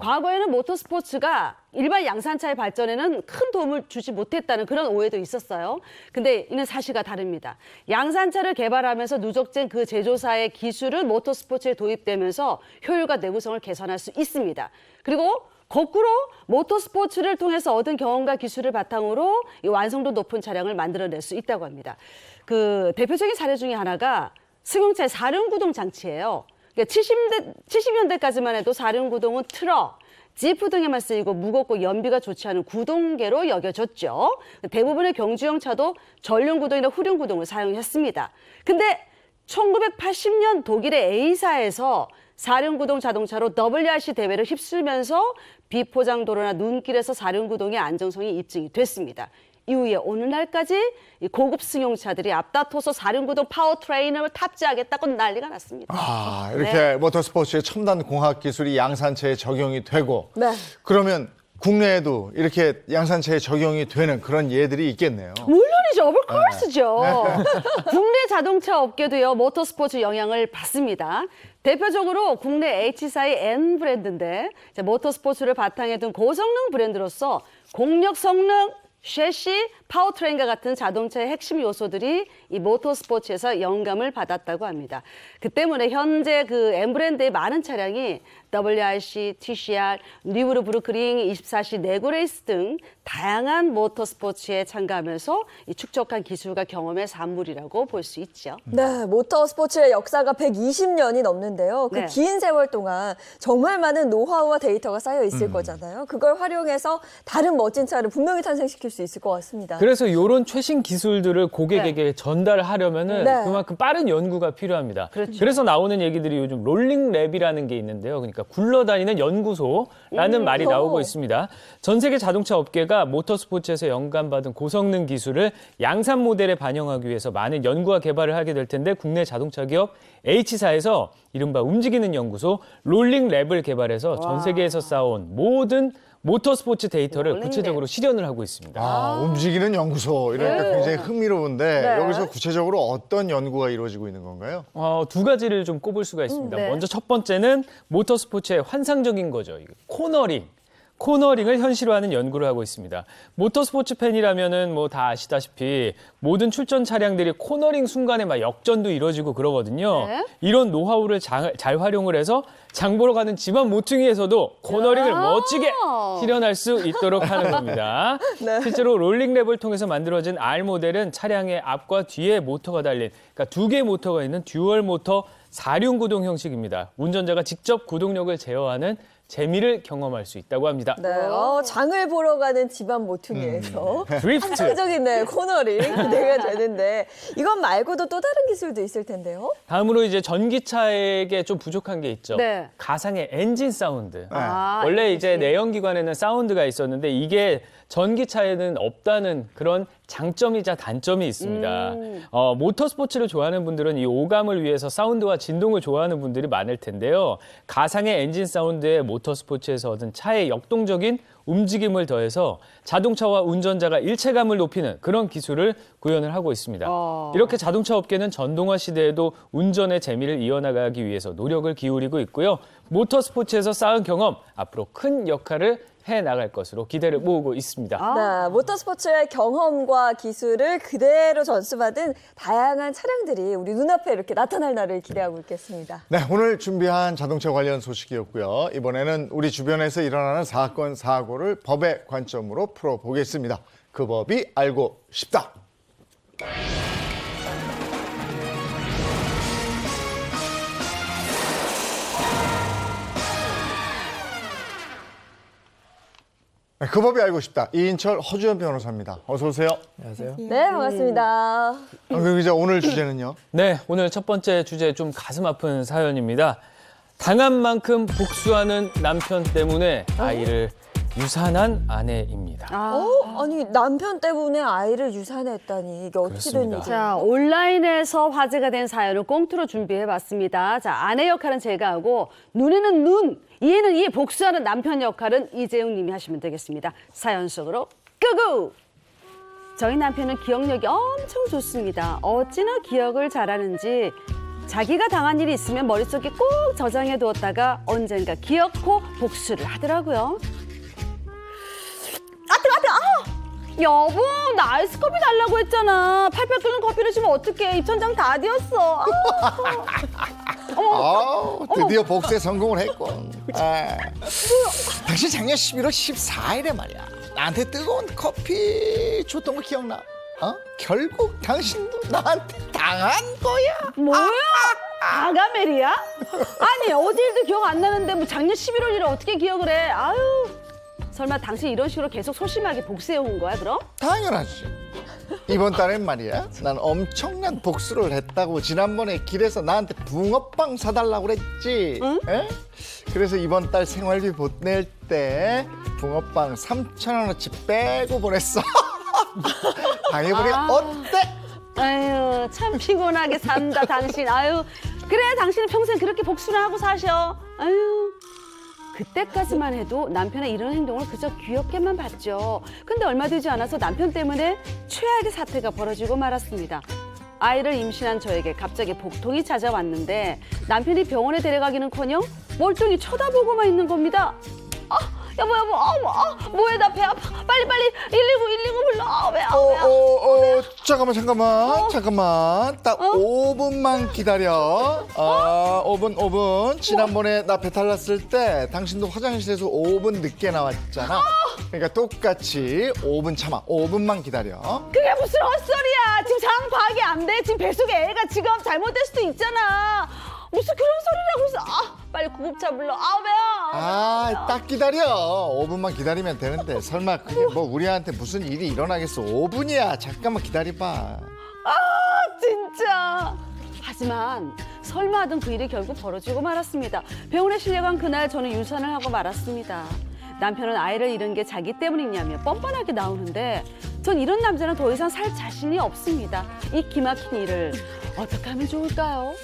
과거에는 모터스포츠가 일반 양산차의 발전에는 큰 도움을 주지 못했다는 그런 오해도 있었어요. 근데 이는 사실과 다릅니다. 양산차를 개발하면서 누적된 그 제조사의 기술은 모터스포츠에 도입되면서 효율과 내구성을 개선할 수 있습니다. 그리고 거꾸로 모터스포츠를 통해서 얻은 경험과 기술을 바탕으로 이 완성도 높은 차량을 만들어낼 수 있다고 합니다. 그 대표적인 사례 중에 하나가 승용차의 사륜구동 장치예요. 그러니까 70년대까지만 해도 사륜구동은 트럭, 지프 등에만 쓰이고 무겁고 연비가 좋지 않은 구동계로 여겨졌죠. 대부분의 경주형 차도 전륜구동이나 후륜구동을 사용했습니다. 근데 1980년 독일의 A사에서 사륜구동 자동차로 WRC 대회를 휩쓸면서 비포장 도로나 눈길에서 사륜구동의 안정성이 입증이 됐습니다. 이후에 오늘날까지 이 고급 승용차들이 앞다퉈서 사륜구동 파워트레인을 탑재하겠다고 난리가 났습니다. 아, 이렇게 모터스포츠의 첨단 공학 기술이 양산차에 적용이 되고 네. 그러면 국내에도 이렇게 양산차에 적용이 되는 그런 예들이 있겠네요. 물론이죠. 오브코스죠. 국내 자동차 업계도요. 모터스포츠 영향을 받습니다. 대표적으로 국내 H사의 N 브랜드인데 모터스포츠를 바탕에 둔 고성능 브랜드로서 공력 성능, 셰시, 파워트레인과 같은 자동차의 핵심 요소들이 이 모터스포츠에서 영감을 받았다고 합니다. 그 때문에 현재 그 M 브랜드의 많은 차량이 WRC, TCR, 뉴브르 브루크링, 24시 네고레이스 등 다양한 모터스포츠에 참가하면서 이 축적한 기술과 경험의 산물이라고 볼 수 있죠. 네, 모터스포츠의 역사가 120년이 넘는데요. 그 네. 긴 세월 동안 정말 많은 노하우와 데이터가 쌓여 있을 거잖아요. 그걸 활용해서 다른 멋진 차를 분명히 탄생시킬 수 있을 것 같습니다. 그래서 이런 최신 기술들을 고객에게 전달하려면은 네. 그만큼 빠른 연구가 필요합니다. 그렇죠. 그래서 나오는 얘기들이 요즘 롤링 랩이라는 게 있는데요. 그러니까 굴러다니는 연구소라는 말이 나오고 있습니다. 전 세계 자동차 업계가 모터스포츠에서 영감받은 고성능 기술을 양산 모델에 반영하기 위해서 많은 연구와 개발을 하게 될 텐데 국내 자동차 기업 H사에서 이른바 움직이는 연구소 롤링 랩을 개발해서 전 세계에서 쌓아온 모든 모터스포츠 데이터를 구체적으로 실현을 하고 있습니다. 아, 움직이는 연구소 이러니까 굉장히 흥미로운데 네. 여기서 구체적으로 어떤 연구가 이루어지고 있는 건가요? 두 가지를 좀 꼽을 수가 있습니다. 네. 먼저 첫 번째는 모터스포츠의 환상적인 거죠. 코너링을 현실화하는 연구를 하고 있습니다. 모터스포츠 팬이라면은 뭐 다 아시다시피 모든 출전 차량들이 코너링 순간에 막 역전도 이루어지고 그러거든요. 네. 이런 노하우를 잘 활용을 해서 장 보러 가는 집안 모퉁이에서도 코너링을 멋지게 실현할 수 있도록 하는 겁니다. 네. 실제로 롤링랩을 통해서 만들어진 R 모델은 차량의 앞과 뒤에 모터가 달린, 그러니까 두 개의 모터가 있는 듀얼 모터 사륜구동 형식입니다. 운전자가 직접 구동력을 제어하는 재미를 경험할 수 있다고 합니다. 네, 장을 보러 가는 집안 모퉁이에서 드리프트. 환상적인 코너링 기대가 되는데 이것 말고도 또 다른 기술도 있을 텐데요. 다음으로 이제 전기차에게 좀 부족한 게 있죠. 네. 가상의 엔진 사운드. 아, 원래 이제 내연기관에는 사운드가 있었는데 이게 전기차에는 없다는 그런 장점이자 단점이 있습니다. 모터스포츠를 좋아하는 분들은 이 오감을 위해서 사운드와 진동을 좋아하는 분들이 많을 텐데요. 가상의 엔진 사운드에 모터스포츠에서 얻은 차의 역동적인 움직임을 더해서 자동차와 운전자가 일체감을 높이는 그런 기술을 구현을 하고 있습니다. 이렇게 자동차 업계는 전동화 시대에도 운전의 재미를 이어나가기 위해서 노력을 기울이고 있고요. 모터스포츠에서 쌓은 경험, 앞으로 큰 역할을 해나갈 것으로 기대를 모으고 있습니다. 네, 모터스포츠의 경험과 기술을 그대로 전수받은 다양한 차량들이 우리 눈앞에 이렇게 나타날 날을 기대하고 있겠습니다. 네, 오늘 준비한 자동차 관련 소식이었고요. 이번에는 우리 주변에서 일어나는 사건, 사고를 법의 관점으로 풀어보겠습니다. 그 법이 알고 싶다. 그 법이 알고 싶다. 이인철 허주연 변호사입니다. 어서 오세요. 안녕하세요. 네, 반갑습니다. 강 기자, 오늘 주제는요? 네, 오늘 첫 번째 주제 좀 가슴 아픈 사연입니다. 당한 만큼 복수하는 남편 때문에 아이를 유산한 아내입니다. 아니 남편 때문에 아이를 유산했다니 이게 어떻게 된 그렇습니다. 일이에요? 자, 온라인에서 화제가 된 사연을 꽁트로 준비해봤습니다. 자, 아내 역할은 제가 하고 눈에는 눈, 이에는 이 복수하는 남편 역할은 이재용 님이 하시면 되겠습니다. 사연 속으로 고고! 저희 남편은 기억력이 엄청 좋습니다. 어찌나 기억을 잘하는지 자기가 당한 일이 있으면 머릿속에 꼭 저장해 두었다가 언젠가 기억고 복수를 하더라고요. 여보, 나 아이스커피 달라고 했잖아. 팔팔 끓는 커피를 주면 어떡해. 입천장 다 뒤었어. 드디어 복수에 성공을 했군. 당신 작년 11월 14일에 말이야. 나한테 뜨거운 커피 줬던 거 기억나? 결국 당신도 나한테 당한 거야. 뭐야? 아가멜이야? 아니, 어디 일도 기억 안 나는데 뭐 작년 11월 일을 어떻게 기억을 해. 아유. 설마 당신 이런 식으로 계속 소심하게 복수해온 거야, 그럼? 당연하지. 이번 달엔 말이야, 난 엄청난 복수를 했다고 지난번에 길에서 나한테 붕어빵 사달라고 그랬지. 응? 에? 그래서 이번 달 생활비 보낼 때 붕어빵 3,000원어치 빼고 보냈어. 당해보니 어때? 아유, 참 피곤하게 산다, 당신. 아유, 그래, 당신은 평생 그렇게 복수를 하고 사셔. 아유. 그때까지만 해도 남편의 이런 행동을 그저 귀엽게만 봤죠. 근데 얼마 되지 않아서 남편 때문에 최악의 사태가 벌어지고 말았습니다. 아이를 임신한 저에게 갑자기 복통이 찾아왔는데 남편이 병원에 데려가기는커녕 멀쩡히 쳐다보고만 있는 겁니다. 여보, 뭐해, 나 배 아파. 빨리 119 불러. 배 아파. 잠깐만. 딱 5분만 기다려. 5분. 지난번에 나 배탈 났을 때 당신도 화장실에서 5분 늦게 나왔잖아. 그러니까 똑같이 5분 참아. 5분만 기다려. 그게 무슨 헛소리야. 지금 상황 파악이 안 돼. 지금 뱃속에 애가 지금 잘못될 수도 있잖아. 무슨 그런 소리라고 있어. 빨리 구급차 불러. 배야. 딱 기다려. 5분만 기다리면 되는데 설마 그게 뭐 우리한테 무슨 일이 일어나겠어. 5분이야. 잠깐만 기다려봐. 진짜. 하지만 설마 하던 그 일이 결국 벌어지고 말았습니다. 병원에 실려간 그날 저는 유산을 하고 말았습니다. 남편은 아이를 잃은 게 자기 때문이냐며 뻔뻔하게 나오는데 전 이런 남자는 더 이상 살 자신이 없습니다. 이 기막힌 일을 어떻게 하면 좋을까요?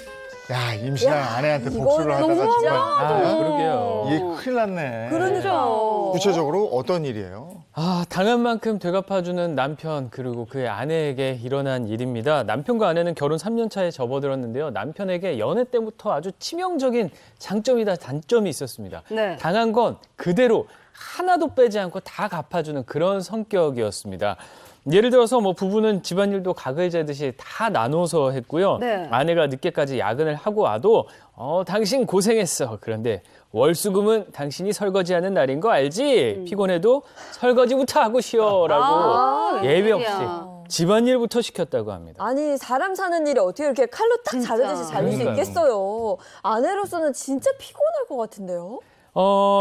야, 임신한 아내한테 복수를 하다가 정말 그러게요. 이게 큰일 났네. 그러니까. 구체적으로 어떤 일이에요? 당한 만큼 되갚아주는 남편 그리고 그의 아내에게 일어난 일입니다. 남편과 아내는 결혼 3년 차에 접어들었는데요. 남편에게 연애 때부터 아주 치명적인 장점이다 단점이 있었습니다. 네. 당한 건 그대로 하나도 빼지 않고 다 갚아주는 그런 성격이었습니다. 예를 들어서 뭐 부부는 집안일도 각을 재듯이 다 나눠서 했고요. 네. 아내가 늦게까지 야근을 하고 와도 당신 고생했어. 그런데 월수금은 당신이 설거지하는 날인 거 알지? 피곤해도 설거지부터 하고 쉬어라고 예외 없이 집안일부터 시켰다고 합니다. 아니 사람 사는 일이 어떻게 이렇게 칼로 딱 자르듯이 자를 수 그러니까요. 있겠어요. 아내로서는 진짜 피곤할 것 같은데요.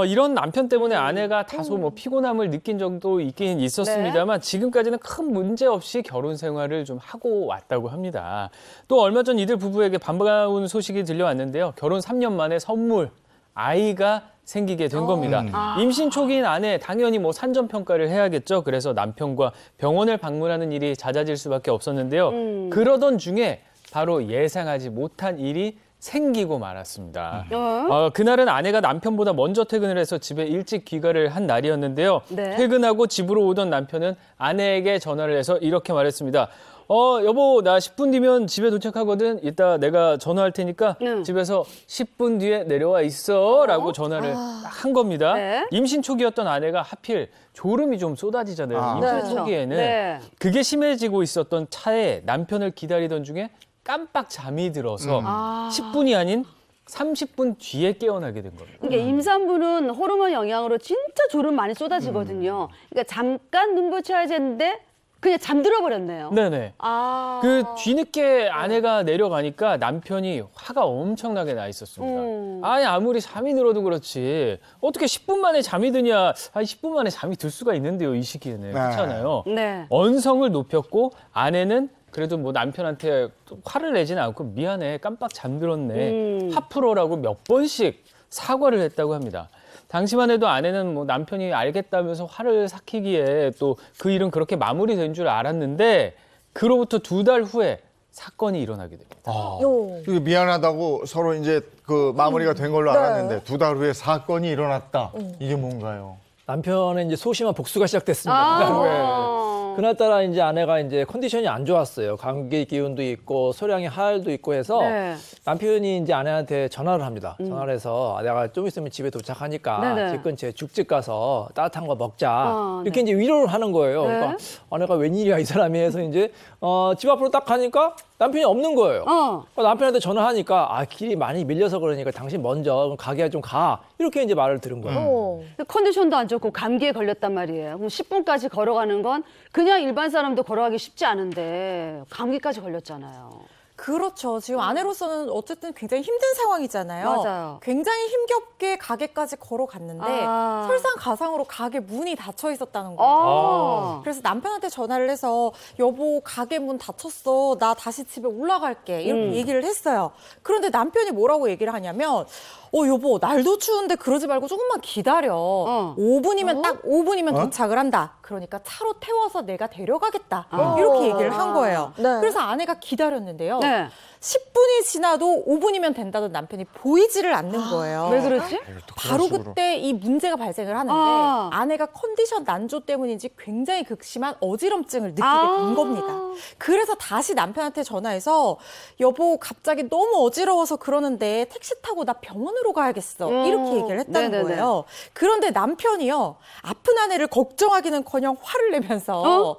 이런 남편 때문에 아내가 다소 뭐 피곤함을 느낀 적도 있긴 있었습니다만 지금까지는 큰 문제 없이 결혼 생활을 좀 하고 왔다고 합니다. 또 얼마 전 이들 부부에게 반가운 소식이 들려왔는데요. 결혼 3년 만에 선물, 아이가 생기게 된 겁니다. 임신 초기인 아내 당연히 뭐 산전 평가를 해야겠죠. 그래서 남편과 병원을 방문하는 일이 잦아질 수밖에 없었는데요. 그러던 중에 바로 예상하지 못한 일이 생기고 말았습니다. 그날은 아내가 남편보다 먼저 퇴근을 해서 집에 일찍 귀가를 한 날이었는데요. 네. 퇴근하고 집으로 오던 남편은 아내에게 전화를 해서 이렇게 말했습니다. 여보, 나 10분 뒤면 집에 도착하거든. 이따 내가 전화할 테니까 집에서 10분 뒤에 내려와 있어. 라고 전화를 한 겁니다. 네. 임신 초기였던 아내가 하필 졸음이 좀 쏟아지잖아요. 임신 네. 초기에는. 네. 그게 심해지고 있었던 차에 남편을 기다리던 중에 깜빡 잠이 들어서 10분이 아닌 30분 뒤에 깨어나게 된 겁니다. 그러니까 임산부는 호르몬 영향으로 진짜 졸음 많이 쏟아지거든요. 그러니까 잠깐 눈 붙여야지 했는데 그냥 잠들어 버렸네요. 네네. 아. 그 뒤늦게 아내가 내려가니까 남편이 화가 엄청나게 나 있었습니다. 아니 아무리 잠이 들어도 그렇지 어떻게 10분 만에 잠이 드냐. 아니 10분 만에 잠이 들 수가 있는데요. 이 시기에는. 그렇잖아요. 네. 언성을 높였고 아내는 그래도 뭐 남편한테 화를 내지는 않고 미안해 깜빡 잠들었네. 화 풀어라고 몇 번씩 사과를 했다고 합니다. 당시만 해도 아내는 뭐 남편이 알겠다면서 화를 삭히기에 또 그 일은 그렇게 마무리된 줄 알았는데 그로부터 2달 후에 사건이 일어나게 됩니다. 이게 미안하다고 서로 이제 그 마무리가 된 걸로 알았는데 2달 후에 사건이 일어났다. 이게 뭔가요? 남편의 이제 소심한 복수가 시작됐습니다. 두 달 후에. 그날따라 이제 아내가 이제 컨디션이 안 좋았어요. 감기 기운도 있고 소량의 하혈도 있고 해서 네. 남편이 이제 아내한테 전화를 합니다. 전화를 해서 내가 좀 있으면 집에 도착하니까 네네. 집 근처에 죽집 가서 따뜻한 거 먹자. 이렇게 네. 이제 위로를 하는 거예요. 네. 그러니까 아내가 웬일이야 이 사람이 해서 이제 집 앞으로 딱 가니까 남편이 없는 거예요. 그러니까 남편한테 전화하니까 길이 많이 밀려서 그러니까 당신 먼저 가게에 좀 가. 이렇게 이제 말을 들은 거예요. 컨디션도 안 좋고 감기에 걸렸단 말이에요. 그럼 10분까지 걸어가는 건 그냥 일반 사람도 걸어가기 쉽지 않은데 감기까지 걸렸잖아요. 그렇죠. 지금 아내로서는 어쨌든 굉장히 힘든 상황이잖아요. 맞아요. 굉장히 힘겹게 가게까지 걸어갔는데 아. 설상가상으로 가게 문이 닫혀 있었다는 거예요. 아. 그래서 남편한테 전화를 해서 여보 가게 문 닫혔어. 나 다시 집에 올라갈게. 이렇게 얘기를 했어요. 그런데 남편이 뭐라고 얘기를 하냐면 여보 날도 추운데 그러지 말고 조금만 기다려. 5분이면 딱 5분이면 도착을 한다. 그러니까 차로 태워서 내가 데려가겠다. 이렇게 얘기를 한 거예요. 네. 그래서 아내가 기다렸는데요. 네. 10분이 지나도 5분이면 된다던 남편이 보이지를 않는 거예요. 왜 그러지? 바로 그때 이 문제가 발생을 하는데 아내가 컨디션 난조 때문인지 굉장히 극심한 어지럼증을 느끼게 된 겁니다. 그래서 다시 남편한테 전화해서 여보 갑자기 너무 어지러워서 그러는데 택시 타고 나 병원으로 가야겠어. 이렇게 얘기를 했다는 네네네. 거예요. 그런데 남편이요. 아픈 아내를 걱정하기는커녕 화를 내면서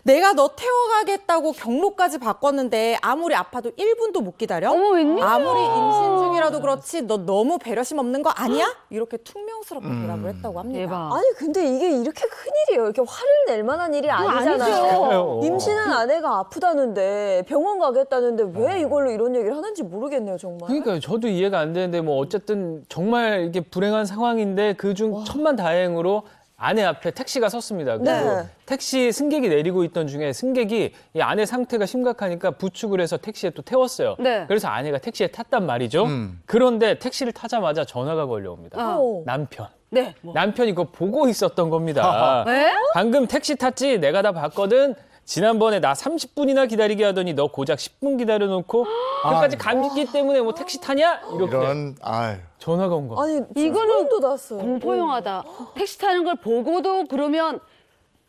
내가 너 태워가겠다고 경로까지 바꿨는데 아무리 아파도 1분도 못 기다려? 어머, 웬일이야. 아무리 임신 중이라도 그렇지 너 너무 배려심 없는 거 아니야? 이렇게 퉁명스럽게 대답을 했다고 합니다. 대박. 아니 근데 이게 이렇게 큰일이에요. 이렇게 화를 낼 만한 일이 아니잖아요. 아니죠. 임신한 아내가 아프다는데 병원 가겠다는데 왜 이걸로 이런 얘기를 하는지 모르겠네요, 정말. 그러니까요. 저도 이해가 안 되는데 뭐 어쨌든 정말 이게 불행한 상황인데 그중 천만다행으로 아내 앞에 택시가 섰습니다. 그리고 네. 택시 승객이 내리고 있던 중에 승객이 이 아내 상태가 심각하니까 부축을 해서 택시에 또 태웠어요. 네. 그래서 아내가 택시에 탔단 말이죠. 그런데 택시를 타자마자 전화가 걸려옵니다. 남편. 네. 남편이 그거 보고 있었던 겁니다. 네? 방금 택시 탔지? 내가 다 봤거든. 지난번에 나 30분이나 기다리게 하더니 너 고작 10분 기다려놓고 끝까지 감기 때문에 뭐 택시 타냐? 이렇게 이런 아유. 전화가 온 거. 아니 이거는 도 났어요. 공포 영화다. 택시 타는 걸 보고도 그러면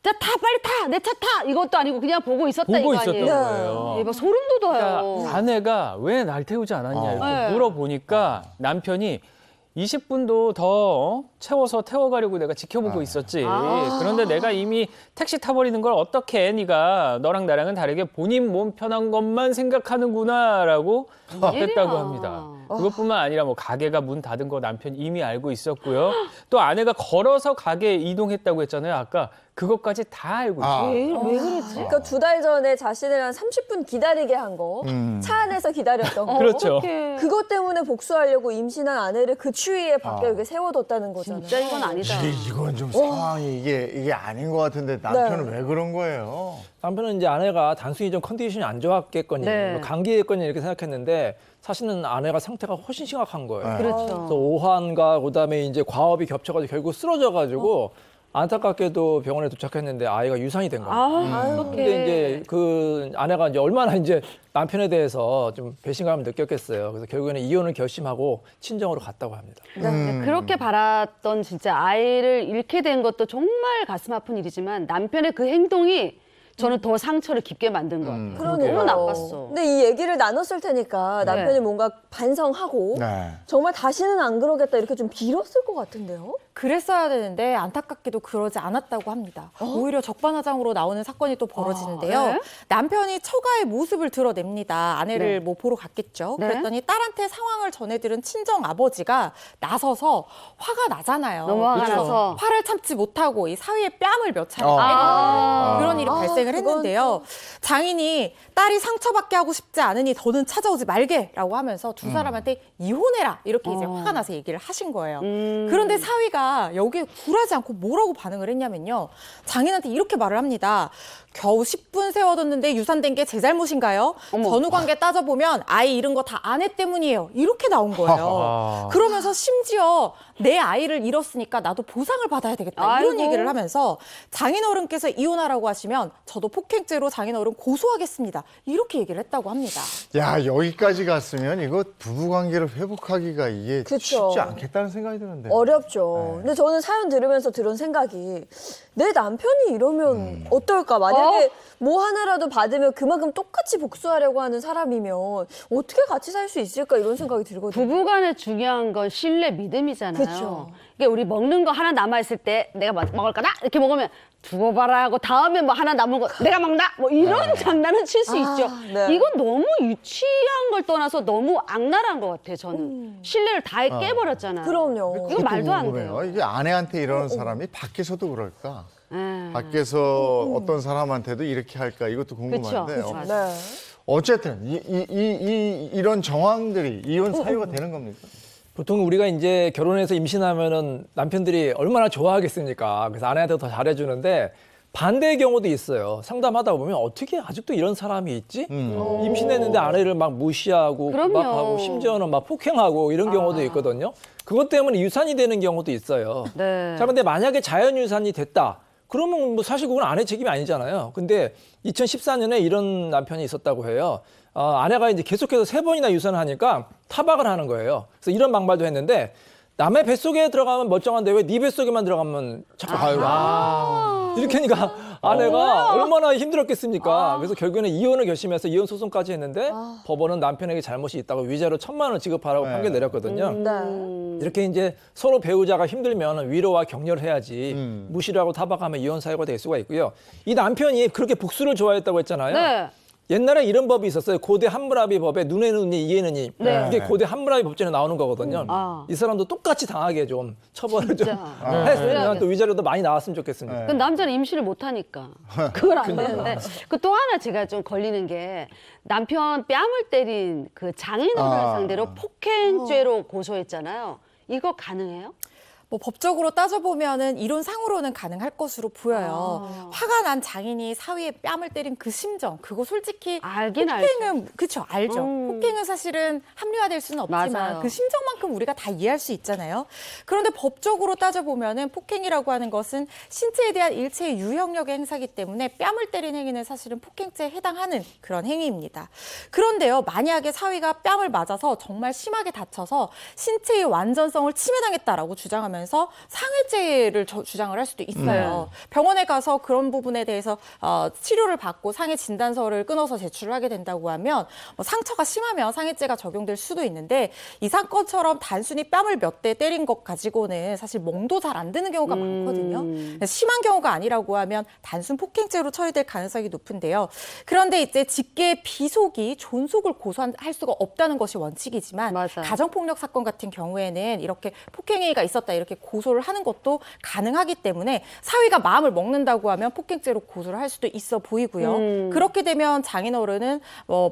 자, 타 빨리 타. 내 차 타. 이것도 아니고 그냥 보고 있었다 보고 이거 있었던 아니에요. 거예요. 막 소름 돋아요. 그러니까 아내가 왜 날 태우지 않았냐 이렇게 네. 물어보니까 남편이 20분도 더 채워서 태워가려고 내가 지켜보고 있었지. 그런데 내가 이미 택시 타버리는 걸 어떻게 해? 네가 너랑 나랑은 다르게 본인 몸 편한 것만 생각하는구나라고 했다고 합니다. 그것뿐만 아니라 뭐 가게가 문 닫은 거 남편이 이미 알고 있었고요. 또 아내가 걸어서 가게에 이동했다고 했잖아요. 아까 그것까지 다 알고 있어요. 왜 그러지? 그러니까 2달 전에 자신을 한 30분 기다리게 한 거, 차 안에서 기다렸던 거. 그렇죠. 어떡해. 그것 때문에 복수하려고 임신한 아내를 그 추위에 밖에 이렇게 세워뒀다는 거잖아요. 진짜 이건 아니다. 이건 좀 상황이 이게 아닌 것 같은데 남편은 왜 그런 거예요? 남편은 이제 아내가 단순히 좀 컨디션이 안 좋았겠거니, 네. 뭐 감기겠거니 이렇게 생각했는데 사실은 아내가 상태가 훨씬 심각한 거예요. 그렇죠. 그래서 오한과 그다음에 이제 과업이 겹쳐가지고 결국 쓰러져가지고 안타깝게도 병원에 도착했는데 아이가 유산이 된 거예요. 근데 이제 그 아내가 이제 얼마나 이제 남편에 대해서 좀 배신감을 느꼈겠어요. 그래서 결국에는 이혼을 결심하고 친정으로 갔다고 합니다. 그렇게 바랐던 진짜 아이를 잃게 된 것도 정말 가슴 아픈 일이지만 남편의 그 행동이 저는 더 상처를 깊게 만든 것 같아요. 그러네요. 너무 나빴어. 근데 이 얘기를 나눴을 테니까 남편이 네. 뭔가 반성하고 네. 정말 다시는 안 그러겠다 이렇게 좀 빌었을 것 같은데요. 그랬어야 되는데 안타깝게도 그러지 않았다고 합니다. 오히려 적반하장으로 나오는 사건이 또 벌어지는데요. 네? 남편이 처가의 모습을 드러냅니다. 아내를 네. 뭐 보러 갔겠죠. 네? 그랬더니 딸한테 상황을 전해들은 친정 아버지가 나서서 화가 나잖아요. 너무 화가 그래서 나서. 화를 참지 못하고 이 사위의 뺨을 몇 차례 어. 때리는 그런 일이 발생을 발생을 했는데요. 장인이 딸이 상처받게 하고 싶지 않으니 더는 찾아오지 말게라고 하면서 두 사람한테 이혼해라 이렇게 이제 화가 나서 얘기를 하신 거예요. 그런데 사위가 여기에 굴하지 않고 뭐라고 반응을 했냐면요. 장인한테 이렇게 말을 합니다. 겨우 10분 세워뒀는데 유산된 게 제 잘못인가요? 전후 관계 따져보면 아이 잃은 거 다 아내 때문이에요. 이렇게 나온 거예요. 그러면서 심지어 내 아이를 잃었으니까 나도 보상을 받아야 되겠다. 이런 얘기를 하면서 장인어른께서 이혼하라고 하시면 저도 폭행죄로 장인어른 고소하겠습니다. 이렇게 얘기를 했다고 합니다. 야, 여기까지 갔으면 이거 부부관계를 회복하기가 이게 그쵸. 쉽지 않겠다는 생각이 드는데. 어렵죠. 근데 저는 사연 들으면서 들은 생각이 내 남편이 이러면 어떨까? 만약에 뭐 하나라도 받으면 그만큼 똑같이 복수하려고 하는 사람이면 어떻게 같이 살 수 있을까? 이런 생각이 들거든요. 부부간에 중요한 건 신뢰, 믿음이잖아요. 그쵸. 이게 우리 먹는 거 하나 남아있을 때 내가 먹을 거다? 이렇게 먹으면 두고 봐라 하고 다음에 뭐 하나 남은 거 내가 먹나? 뭐 이런 장난은 칠 수 있죠. 네. 이건 너무 유치한 걸 떠나서 너무 악랄한 것 같아요, 저는. 신뢰를 다 깨버렸잖아요. 그럼요. 이거 말도 안 궁금해요. 돼요. 이게 아내한테 이러는 사람이 밖에서도 그럴까? 예. 밖에서 어떤 사람한테도 이렇게 할까? 이것도 궁금한데요. 그쵸. 네. 어쨌든 이런 정황들이 이혼 사유가 되는 겁니까? 보통 우리가 이제 결혼해서 임신하면은 남편들이 얼마나 좋아하겠습니까? 그래서 아내한테 더 잘해주는데 반대의 경우도 있어요. 상담하다 보면 어떻게 아직도 이런 사람이 있지? 임신했는데 아내를 막 무시하고 그럼요. 막 하고 심지어는 막 폭행하고 이런 경우도 있거든요. 그것 때문에 유산이 되는 경우도 있어요. 네. 자, 근데 만약에 자연유산이 됐다. 그러면 뭐 사실 그건 아내 책임이 아니잖아요. 근데 2014년에 이런 남편이 있었다고 해요. 아내가 이제 계속해서 3번이나 유산을 하니까 타박을 하는 거예요. 그래서 이런 막말도 했는데 남의 뱃속에 들어가면 멀쩡한데 왜 네 뱃속에만 들어가면 자꾸 이렇게 하니까 아내가 얼마나 힘들었겠습니까? 그래서 결국에는 이혼을 결심해서 이혼 소송까지 했는데 법원은 남편에게 잘못이 있다고 위자료 1,000만 원 지급하라고 판결 내렸거든요. 네. 이렇게 이제 서로 배우자가 힘들면 위로와 격려를 해야지 무시를 하고 타박하면 이혼 사유가 될 수가 있고요. 이 남편이 그렇게 복수를 좋아했다고 했잖아요. 네. 옛날에 이런 법이 있었어요. 고대 함무라비 법에 눈에는 이, 이에는 이. 네. 이게 고대 함무라비 법전에 나오는 거거든요. 이 사람도 똑같이 당하게 좀 처벌을 좀 했으면 또 위자료도 많이 나왔으면 좋겠습니다. 그 남자는 임신을 못 하니까 그걸 안 되는데 그 또 하나 제가 좀 걸리는 게 남편 뺨을 때린 그 장인어른을 상대로 폭행죄로 고소했잖아요. 이거 가능해요? 뭐 법적으로 따져보면은 이론상으로는 가능할 것으로 보여요. 화가 난 장인이 사위의 뺨을 때린 그 심정, 그거 솔직히 알긴 폭행은 그쵸 알죠. 폭행은 사실은 합리화될 수는 없지만 맞아요. 그 심정만큼 우리가 다 이해할 수 있잖아요. 그런데 법적으로 따져보면은 폭행이라고 하는 것은 신체에 대한 일체의 유형력의 행사이기 때문에 뺨을 때린 행위는 사실은 폭행죄에 해당하는 그런 행위입니다. 그런데요, 만약에 사위가 뺨을 맞아서 정말 심하게 다쳐서 신체의 완전성을 침해당했다라고 주장하면 상해죄를 주장을 할 수도 있어요. 병원에 가서 그런 부분에 대해서 치료를 받고 상해 진단서를 끊어서 제출을 하게 된다고 하면 뭐 상처가 심하면 상해죄가 적용될 수도 있는데 이 사건처럼 단순히 뺨을 몇 대 때린 것 가지고는 사실 멍도 잘 안 드는 경우가 많거든요. 심한 경우가 아니라고 하면 단순 폭행죄로 처리될 가능성이 높은데요. 그런데 이제 직계 비속이 존속을 고소할 수가 없다는 것이 원칙이지만 맞아요. 가정폭력 사건 같은 경우에는 이렇게 폭행행위가 있었다 이렇게 고소를 하는 것도 가능하기 때문에 사위가 마음을 먹는다고 하면 폭행죄로 고소를 할 수도 있어 보이고요. 그렇게 되면 장인어른은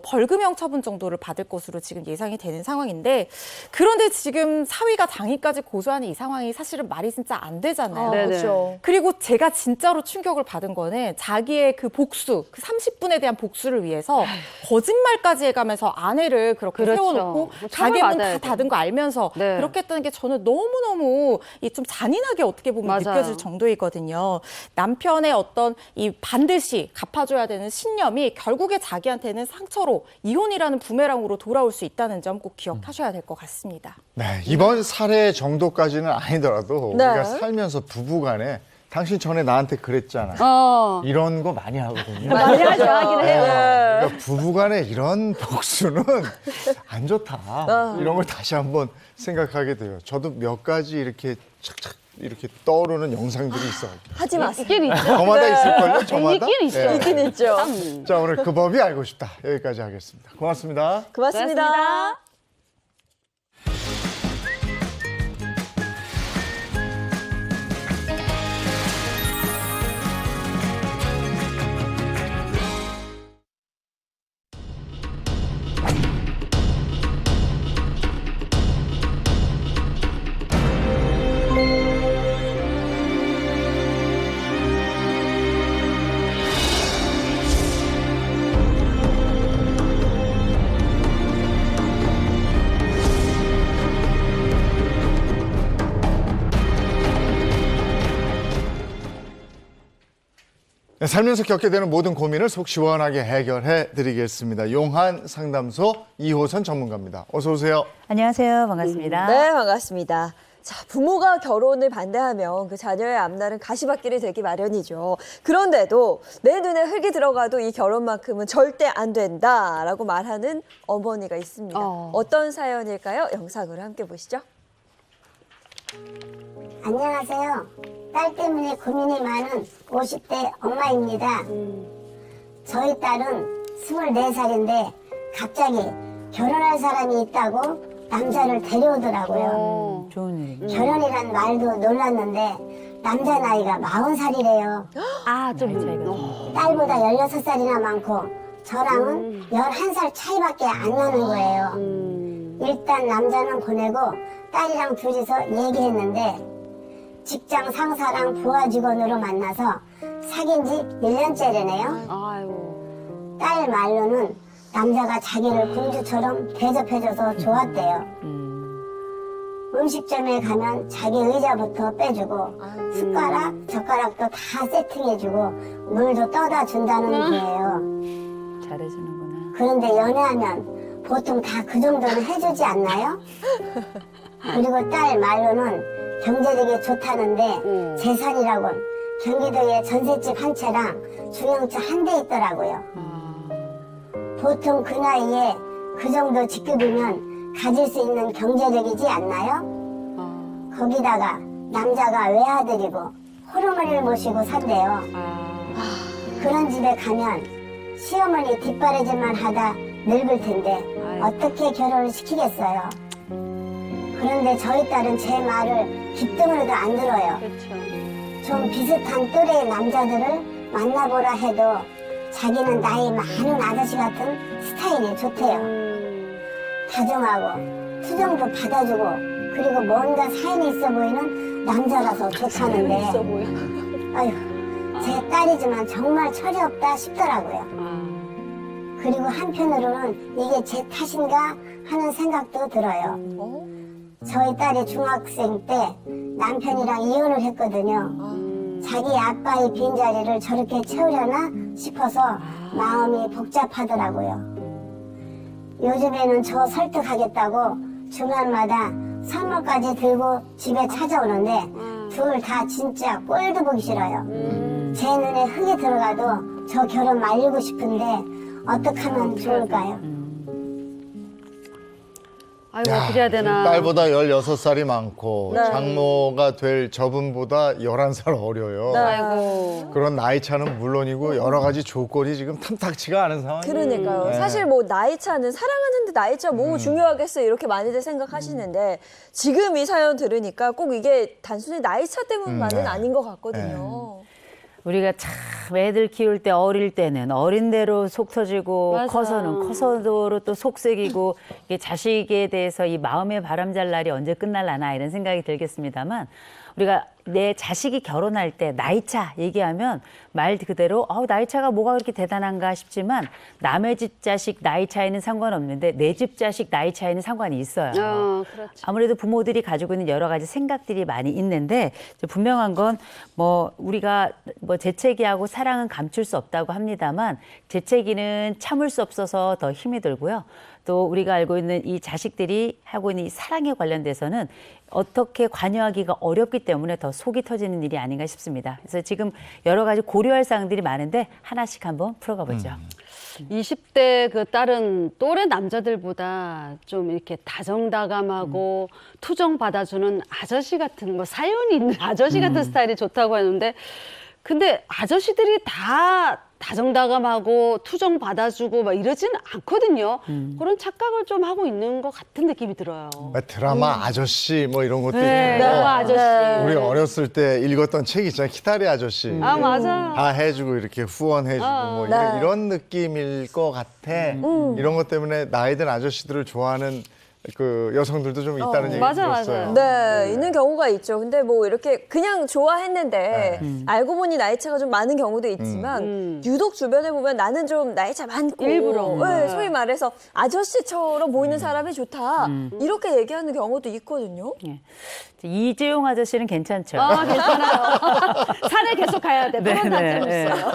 벌금형 처분 정도를 받을 것으로 지금 예상이 되는 상황인데 그런데 지금 사위가 장인까지 고소하는 이 상황이 사실은 말이 진짜 안 되잖아요. 그렇죠. 그리고 제가 진짜로 충격을 받은 거는 자기의 그 복수, 그 30분에 대한 복수를 위해서 거짓말까지 해가면서 아내를 그렇게 그렇죠. 세워놓고 가게 문 다 닫은 거 알면서 네. 그렇게 했다는 게 저는 너무너무 좀 잔인하게 어떻게 보면 맞아요. 느껴질 정도이거든요. 남편의 어떤 이 반드시 갚아줘야 되는 신념이 결국에 자기한테는 상처로 이혼이라는 부메랑으로 돌아올 수 있다는 점 꼭 기억하셔야 될 것 같습니다. 네, 이번 사례 정도까지는 아니더라도 네. 우리가 살면서 부부간에 당신 전에 나한테 그랬잖아. 이런 거 많이 하거든요. 많이 하죠. 하긴 해요. 그러니까 부부간에 이런 복수는 안 좋다. 이런 걸 다시 한번 생각하게 돼요. 저도 몇 가지 이렇게 착착 이렇게 떠오르는 영상들이 있어요. 하지 마세요. 있긴 있죠. 저마다 있을걸요? 저마다? 있긴 있죠. 네. 있긴 있죠. 자, 오늘 그 법이 알고 싶다. 여기까지 하겠습니다. 고맙습니다. 고맙습니다. 네, 살면서 겪게 되는 모든 고민을 속 시원하게 해결해 드리겠습니다. 용한 상담소 이호선 전문가입니다. 어서 오세요. 안녕하세요. 반갑습니다. 네, 반갑습니다. 자, 부모가 결혼을 반대하면 그 자녀의 앞날은 가시밭길이 되기 마련이죠. 그런데도 내 눈에 흙이 들어가도 이 결혼만큼은 절대 안 된다라고 말하는 어머니가 있습니다. 어떤 사연일까요? 영상으로 함께 보시죠. 안녕하세요. 딸 때문에 고민이 많은 50대 엄마입니다. 저희 딸은 24살인데 갑자기 결혼할 사람이 있다고 남자를 데려오더라고요. 좋은 일입니다. 결혼이란 말도 놀랐는데 남자 나이가 40살이래요. 딸보다 16살이나 많고 저랑은 11살 차이밖에 안 나는 거예요. 일단 남자는 보내고 딸이랑 둘이서 얘기했는데 직장 상사랑 부하 직원으로 만나서 사귄 지 1년째래네요. 딸 말로는 남자가 자기를 공주처럼 대접해줘서 좋았대요. 음식점에 가면 자기 의자부터 빼주고 숟가락, 젓가락도 다 세팅해주고 물도 떠다 준다는 거예요. 잘해주는구나. 그런데 연애하면 보통 다 그 정도는 해주지 않나요? 그리고 딸 말로는 경제력이 좋다는데 재산이라곤 경기도에 전셋집 한 채랑 중형차 한 대 있더라고요. 보통 그 나이에 그 정도 직급이면 가질 수 있는 경제력이지 않나요? 거기다가 남자가 외아들이고 호르몬을 모시고 산대요. 그런 집에 가면 시어머니 뒷바라지만 하다 늙을 텐데 어떻게 결혼을 시키겠어요? 그런데 저희 딸은 제 말을 귓등으로도 안 들어요. 좀 비슷한 또래의 남자들을 만나보라 해도 자기는 나이 많은 아저씨 같은 스타일이 좋대요. 다정하고 투정도 받아주고 그리고 뭔가 사연이 있어 보이는 남자라서 좋다는데 아휴, 제 딸이지만 정말 철이 없다 싶더라고요. 그리고 한편으로는 이게 제 탓인가 하는 생각도 들어요. 저희 딸이 중학생 때 남편이랑 이혼을 했거든요. 자기 아빠의 빈자리를 저렇게 채우려나 싶어서 마음이 복잡하더라고요. 요즘에는 저 설득하겠다고 주말마다 선물까지 들고 집에 찾아오는데 둘 다 진짜 꼴도 보기 싫어요. 제 눈에 흙이 들어가도 저 결혼 말리고 싶은데 어떻게 하면 좋을까요? 아이고, 그래야 되나. 딸보다 16살이 많고 네. 장모가 될 저분보다 11살 어려요. 아이고. 그런 나이 차는 물론이고 여러 가지 조건이 지금 탐탁치가 않은 상황이에요. 그러니까요. 네. 사실 뭐 나이 차는 사랑하는데 나이 차 뭐 중요하겠어요 이렇게 많이들 생각하시는데 지금 이 사연 들으니까 꼭 이게 단순히 나이 차 때문만은 네. 아닌 것 같거든요. 우리가 참 애들 키울 때 어릴 때는 어린 대로 속 터지고 맞아. 커서는 커서도로 또 속색이고 이게 자식에 대해서 이 마음의 바람잘 날이 언제 끝날라나 이런 생각이 들겠습니다만 우리가 내 자식이 결혼할 때 나이차 얘기하면 말 그대로 나이차가 뭐가 그렇게 대단한가 싶지만 남의 집 자식 나이 차이는 상관없는데 내 집 자식 나이 차이는 상관이 있어요. 그렇죠. 아무래도 부모들이 가지고 있는 여러 가지 생각들이 많이 있는데 분명한 건 뭐 우리가 뭐 재채기하고 사랑은 감출 수 없다고 합니다만 재채기는 참을 수 없어서 더 힘이 들고요. 또 우리가 알고 있는 이 자식들이 하고 있는 이 사랑에 관련돼서는 어떻게 관여하기가 어렵기 때문에 더 속이 터지는 일이 아닌가 싶습니다. 그래서 지금 여러 가지 고려할 사항들이 많은데 하나씩 한번 풀어가 보죠. 20대 그 딸은 또래 남자들보다 좀 이렇게 다정다감하고 투정 받아주는 아저씨 같은 뭐 사연이 있는 아저씨 같은 스타일이 좋다고 하는데 근데 아저씨들이 다 다정다감하고 투정 받아주고 막 이러지는 않거든요. 그런 착각을 좀 하고 있는 것 같은 느낌이 들어요. 드라마 아저씨 뭐 이런 것도 네, 있고 드라마 아저씨. 우리 어렸을 때 읽었던 책 있잖아요. 키타리 아저씨. 맞아요. 다 해주고 이렇게 후원해주고 뭐 네. 이런 느낌일 것 같아. 이런 것 때문에 나이 든 아저씨들을 좋아하는 그 여성들도 좀 있다는 얘기 맞아, 들었어요. 네, 있는 경우가 있죠. 근데 뭐 이렇게 그냥 좋아했는데 알고 보니 나이 차가 좀 많은 경우도 있지만 유독 주변에 보면 나는 좀 나이 차 많고 일부러. 네, 소위 말해서 아저씨처럼 보이는 사람이 좋다 이렇게 얘기하는 경우도 있거든요. 이재용 아저씨는 괜찮죠. 아, 괜찮아요. 산에 계속 가야 돼. 그런 단점이 있어요.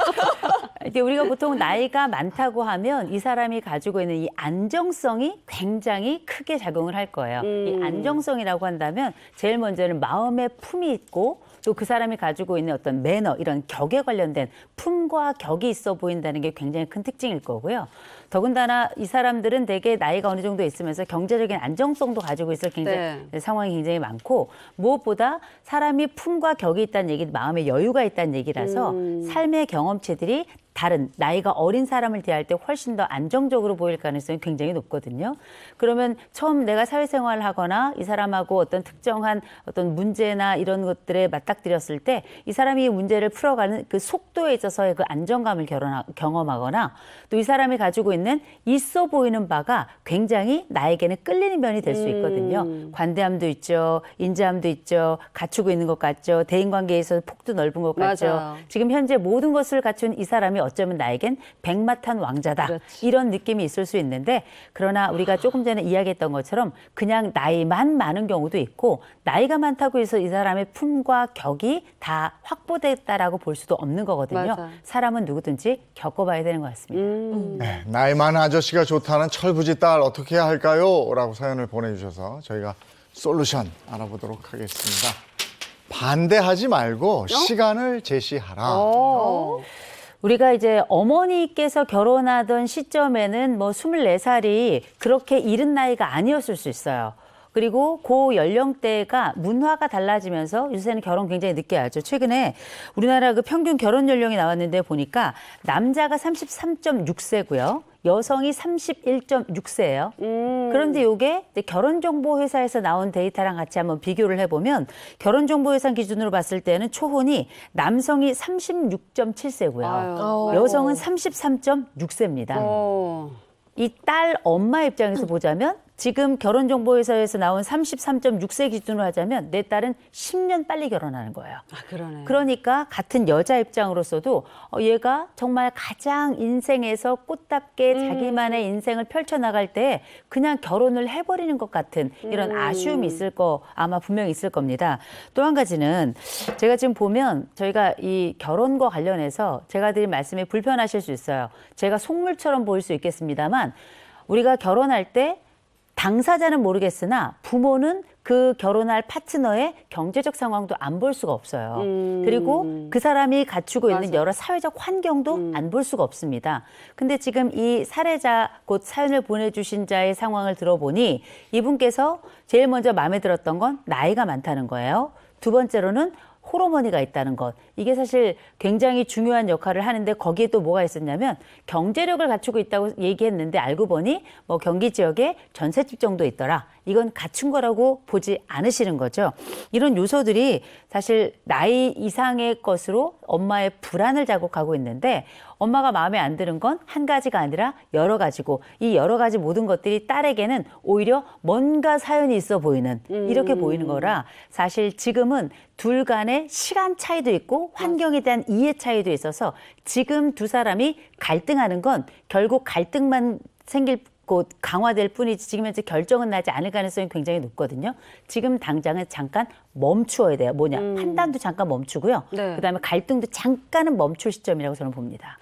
이제 우리가 보통 나이가 많다고 하면 이 사람이 가지고 있는 이 안정성이 굉장히 크게 작용을 할 거예요. 이 안정성이라고 한다면 제일 먼저는 마음의 품이 있고 또 그 사람이 가지고 있는 어떤 매너, 이런 격에 관련된 품과 격이 있어 보인다는 게 굉장히 큰 특징일 거고요. 더군다나 이 사람들은 되게 나이가 어느 정도 있으면서 경제적인 안정성도 가지고 있을 상황이 굉장히 많고, 무엇보다 사람이 품과 격이 있다는 얘기는 마음의 여유가 있다는 얘기라서 삶의 경험치들이 다른 나이가 어린 사람을 대할 때 훨씬 더 안정적으로 보일 가능성이 굉장히 높거든요. 그러면 처음 내가 사회생활을 하거나 이 사람하고 어떤 특정한 어떤 문제나 이런 것들에 맞닥뜨렸을 때 이 사람이 문제를 풀어가는 그 속도에 있어서의 그 안정감을 경험하거나 또 이 사람이 가지고 있는 있어 보이는 바가 굉장히 나에게는 끌리는 면이 될 수 있거든요. 관대함도 있죠. 인자함도 있죠. 갖추고 있는 것 같죠. 대인관계에서 폭도 넓은 것 같죠. 맞아요. 지금 현재 모든 것을 갖춘 이 사람이 어쩌면 나에겐 백마탄 왕자다. 그렇지. 이런 느낌이 있을 수 있는데, 그러나 우리가 조금 전에 이야기했던 것처럼 그냥 나이만 많은 경우도 있고, 나이가 많다고 해서 이 사람의 품과 격이 다 확보됐다라고 볼 수도 없는 거거든요. 맞아. 사람은 누구든지 겪어봐야 되는 것 같습니다. 네, 나이 많은 아저씨가 좋다는 철부지 딸 어떻게 해야 할까요? 라고 사연을 보내주셔서 저희가 솔루션 알아보도록 하겠습니다. 반대하지 말고 시간을 제시하라. 우리가 이제 어머니께서 결혼하던 시점에는 뭐 24살이 그렇게 이른 나이가 아니었을 수 있어요. 그리고 그 연령대가 문화가 달라지면서 요새는 결혼 굉장히 늦게 하죠. 최근에 우리나라 그 평균 결혼 연령이 나왔는데 보니까 남자가 33.6세고요. 여성이 31.6세예요. 그런데 이게 결혼정보회사에서 나온 데이터랑 같이 한번 비교를 해보면 결혼정보회사 기준으로 봤을 때는 초혼이 남성이 36.7세고요. 여성은 33.6세입니다. 이 딸 엄마 입장에서 보자면 지금 결혼정보회사에서 나온 33.6세 기준으로 하자면 내 딸은 10년 빨리 결혼하는 거예요. 아, 그러네. 그러니까 같은 여자 입장으로서도 얘가 정말 가장 인생에서 꽃답게 자기만의 인생을 펼쳐나갈 때 그냥 결혼을 해버리는 것 같은 이런 아쉬움이 있을 거 아마 분명히 있을 겁니다. 또 한 가지는 제가 지금 보면 저희가 이 결혼과 관련해서 제가 드린 말씀이 불편하실 수 있어요. 제가 속물처럼 보일 수 있겠습니다만 우리가 결혼할 때 당사자는 모르겠으나 부모는 그 결혼할 파트너의 경제적 상황도 안 볼 수가 없어요. 그리고 그 사람이 갖추고 있는 여러 사회적 환경도 안 볼 수가 없습니다. 근데 지금 이 사례자, 곧 사연을 보내주신 자의 상황을 들어보니 이분께서 제일 먼저 마음에 들었던 건 나이가 많다는 거예요. 두 번째로는 호르몬이가 있다는 것. 이게 사실 굉장히 중요한 역할을 하는데 거기에 또 뭐가 있었냐면 경제력을 갖추고 있다고 얘기했는데 알고 보니 뭐 경기 지역에 전셋집 정도 있더라. 이건 갖춘 거라고 보지 않으시는 거죠. 이런 요소들이 사실 나이 이상의 것으로 엄마의 불안을 자극하고 있는데 엄마가 마음에 안 드는 건 한 가지가 아니라 여러 가지고 이 여러 가지 모든 것들이 딸에게는 오히려 뭔가 사연이 있어 보이는 이렇게 보이는 거라 사실 지금은 둘 간의 시간 차이도 있고 환경에 대한 이해 차이도 있어서 지금 두 사람이 갈등하는 건 결국 갈등만 생길 곧 강화될 뿐이지 지금 현재 결정은 나지 않을 가능성이 굉장히 높거든요. 지금 당장은 잠깐 멈추어야 돼요. 뭐냐 판단도 잠깐 멈추고요. 네. 그다음에 갈등도 잠깐은 멈출 시점이라고 저는 봅니다.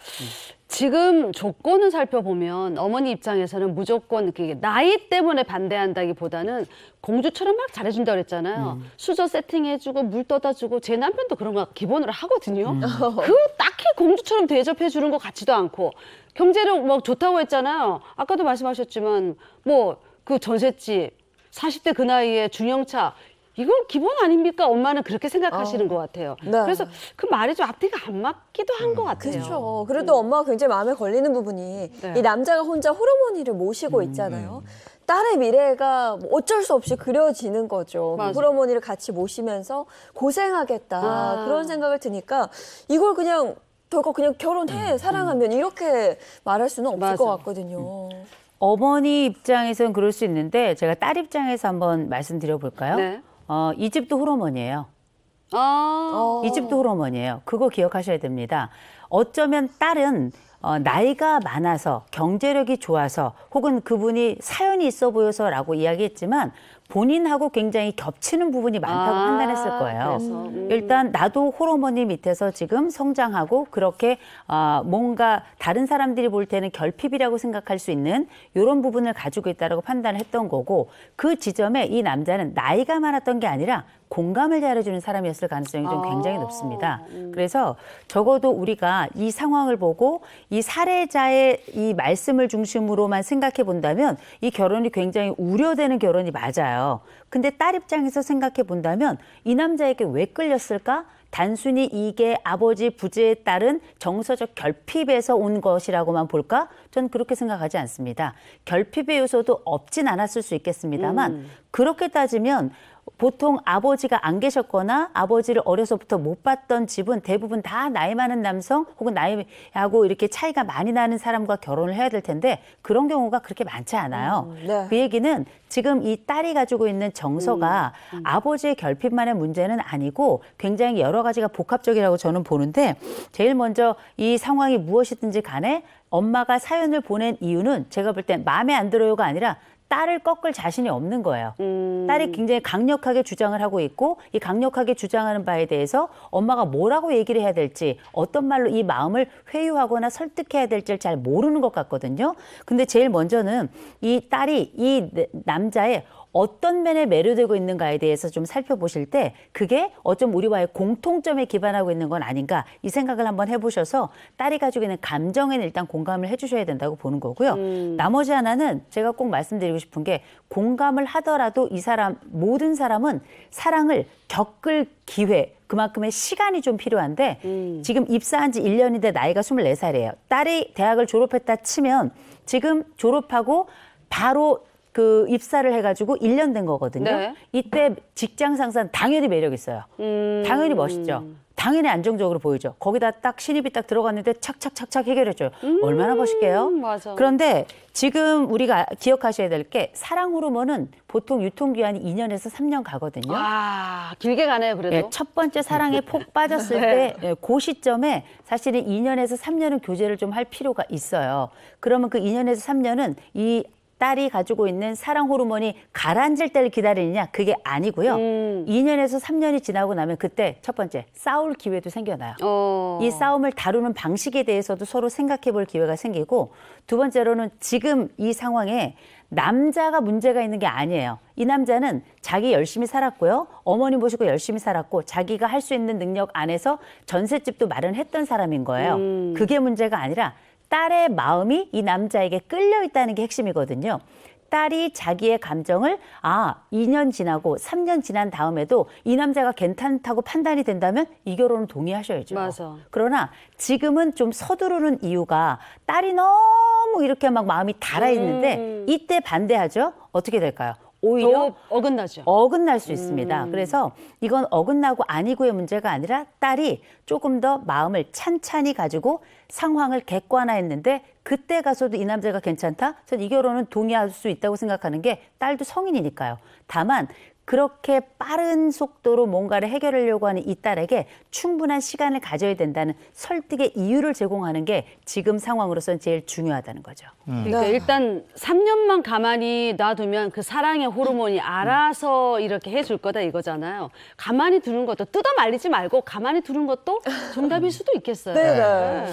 지금 조건을 살펴보면 어머니 입장에서는 무조건 이렇게 나이 때문에 반대한다기보다는 공주처럼 막 잘해준다고 그랬잖아요. 수저 세팅해주고 물 떠다주고 제 남편도 그런 거 기본으로 하거든요. 그 딱히 공주처럼 대접해주는 것 같지도 않고 경제력 뭐 좋다고 했잖아요. 아까도 말씀하셨지만 뭐 그 전셋집 40대 그 나이에 중형차 이건 기본 아닙니까? 엄마는 그렇게 생각하시는 것 같아요. 네. 그래서 그 말이 좀 앞뒤가 안 맞기도 한 것 같아요. 그렇죠. 그래도 엄마가 굉장히 마음에 걸리는 부분이 네. 이 남자가 혼자 호르몬이를 모시고 있잖아요. 딸의 미래가 뭐 어쩔 수 없이 그려지는 거죠. 맞아. 호르몬이를 같이 모시면서 고생하겠다 그런 생각을 드니까 이걸 그냥 결국 그냥 결혼해 사랑하면 이렇게 말할 수는 없을 맞아. 것 같거든요. 어머니 입장에서는 그럴 수 있는데 제가 딸 입장에서 한번 말씀드려 볼까요? 네. 이집트 호르몬이에요. 이집트 호르몬이에요. 그거 기억하셔야 됩니다. 어쩌면 딸은 나이가 많아서 경제력이 좋아서 혹은 그분이 사연이 있어 보여서라고 이야기했지만 본인하고 굉장히 겹치는 부분이 많다고 판단했을 거예요. 그래서, 일단 나도 호르몬이 밑에서 지금 성장하고 그렇게 뭔가 다른 사람들이 볼 때는 결핍이라고 생각할 수 있는 이런 부분을 가지고 있다고 판단을 했던 거고 그 지점에 이 남자는 나이가 많았던 게 아니라 공감을 잘해주는 사람이었을 가능성이 좀 굉장히 높습니다. 그래서 적어도 우리가 이 상황을 보고 이 사례자의 이 말씀을 중심으로만 생각해 본다면 이 결혼이 굉장히 우려되는 결혼이 맞아요. 근데 딸 입장에서 생각해 본다면 이 남자에게 왜 끌렸을까? 단순히 이게 아버지 부재에 따른 정서적 결핍에서 온 것이라고만 볼까? 전 그렇게 생각하지 않습니다. 결핍의 요소도 없진 않았을 수 있겠습니다만 그렇게 따지면 보통 아버지가 안 계셨거나 아버지를 어려서부터 못 봤던 집은 대부분 다 나이 많은 남성 혹은 나이하고 이렇게 차이가 많이 나는 사람과 결혼을 해야 될 텐데 그런 경우가 그렇게 많지 않아요. 네. 그 얘기는 지금 이 딸이 가지고 있는 정서가 아버지의 결핍만의 문제는 아니고 굉장히 여러 가지가 복합적이라고 저는 보는데 제일 먼저 이 상황이 무엇이든지 간에 엄마가 사연을 보낸 이유는 제가 볼 땐 마음에 안 들어요가 아니라 딸을 꺾을 자신이 없는 거예요. 딸이 굉장히 강력하게 주장을 하고 있고 이 강력하게 주장하는 바에 대해서 엄마가 뭐라고 얘기를 해야 될지 어떤 말로 이 마음을 회유하거나 설득해야 될지를 잘 모르는 것 같거든요. 근데 제일 먼저는 이 딸이 이 남자의 어떤 면에 매료되고 있는가에 대해서 좀 살펴보실 때 그게 어쩜 우리와의 공통점에 기반하고 있는 건 아닌가 이 생각을 한번 해보셔서 딸이 가지고 있는 감정에는 일단 공감을 해주셔야 된다고 보는 거고요. 나머지 하나는 제가 꼭 말씀드리고 싶은 게 공감을 하더라도 이 사람 모든 사람은 사랑을 겪을 기회 그만큼의 시간이 좀 필요한데 지금 입사한 지 1년인데 나이가 24살이에요. 딸이 대학을 졸업했다 치면 지금 졸업하고 바로 그 입사를 해가지고 1년 된 거거든요. 네. 이때 직장 상사는 당연히 매력 있어요. 당연히 멋있죠. 당연히 안정적으로 보이죠. 거기다 딱 신입이 딱 들어갔는데 착착착착 해결해줘요. 얼마나 멋있게요? 맞아. 그런데 지금 우리가 기억하셔야 될 게 사랑 호르몬은 보통 유통기한이 2년에서 3년 가거든요. 아, 길게 가네요, 그래도. 예, 첫 번째 사랑에 폭 빠졌을 네. 때 그 시점에 사실은 2년에서 3년은 교제를 좀 할 필요가 있어요. 그러면 그 2년에서 3년은 이 딸이 가지고 있는 사랑 호르몬이 가라앉을 때를 기다리느냐 그게 아니고요. 2년에서 3년이 지나고 나면 그때 첫 번째 싸울 기회도 생겨나요. 이 싸움을 다루는 방식에 대해서도 서로 생각해 볼 기회가 생기고 두 번째로는 지금 이 상황에 남자가 문제가 있는 게 아니에요. 이 남자는 자기 열심히 살았고요. 어머니 모시고 열심히 살았고 자기가 할 수 있는 능력 안에서 전셋집도 마련했던 사람인 거예요. 그게 문제가 아니라 딸의 마음이 이 남자에게 끌려 있다는 게 핵심이거든요. 딸이 자기의 감정을 2년 지나고 3년 지난 다음에도 이 남자가 괜찮다고 판단이 된다면 이 결혼은 동의하셔야죠. 맞아. 그러나 지금은 좀 서두르는 이유가 딸이 너무 이렇게 막 마음이 달아 있는데 이때 반대하죠. 어떻게 될까요? 오히려 어긋나죠. 어긋날 수 있습니다. 그래서 이건 어긋나고 아니고의 문제가 아니라 딸이 조금 더 마음을 찬찬히 가지고 상황을 객관화했는데 그때 가서도 이 남자가 괜찮다? 저는 이 결혼은 동의할 수 있다고 생각하는 게 딸도 성인이니까요. 다만 그렇게 빠른 속도로 뭔가를 해결하려고 하는 이 딸에게 충분한 시간을 가져야 된다는 설득의 이유를 제공하는 게 지금 상황으로서는 제일 중요하다는 거죠. 그러니까 일단 3년만 가만히 놔두면 그 사랑의 호르몬이 알아서 이렇게 해줄 거다 이거잖아요. 가만히 두는 것도 뜯어 말리지 말고 가만히 두는 것도 정답일 수도 있겠어요. 네.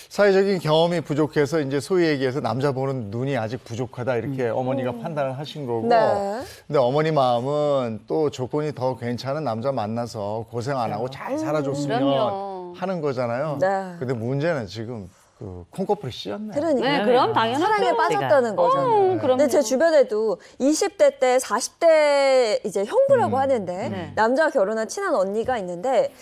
사회적인 경험이 부족해서 이제 소위 얘기해서 남자 보는 눈이 아직 부족하다 이렇게 어머니가 판단을 하신 거고. 네. 근데 어머니 마음은 또 조건이 더 괜찮은 남자 만나서 고생 안 하고 잘 살아줬으면 그럼요. 하는 거잖아요. 네. 근데 문제는 지금 그 콩꺼풀이 씌었네. 그러니까. 네, 그럼 당연하죠. 사랑에 빠졌다는 거잖아요. 근데 제 주변에도 20대 때 40대 이제 형부라고 하는데 남자가 결혼한 친한 언니가 있는데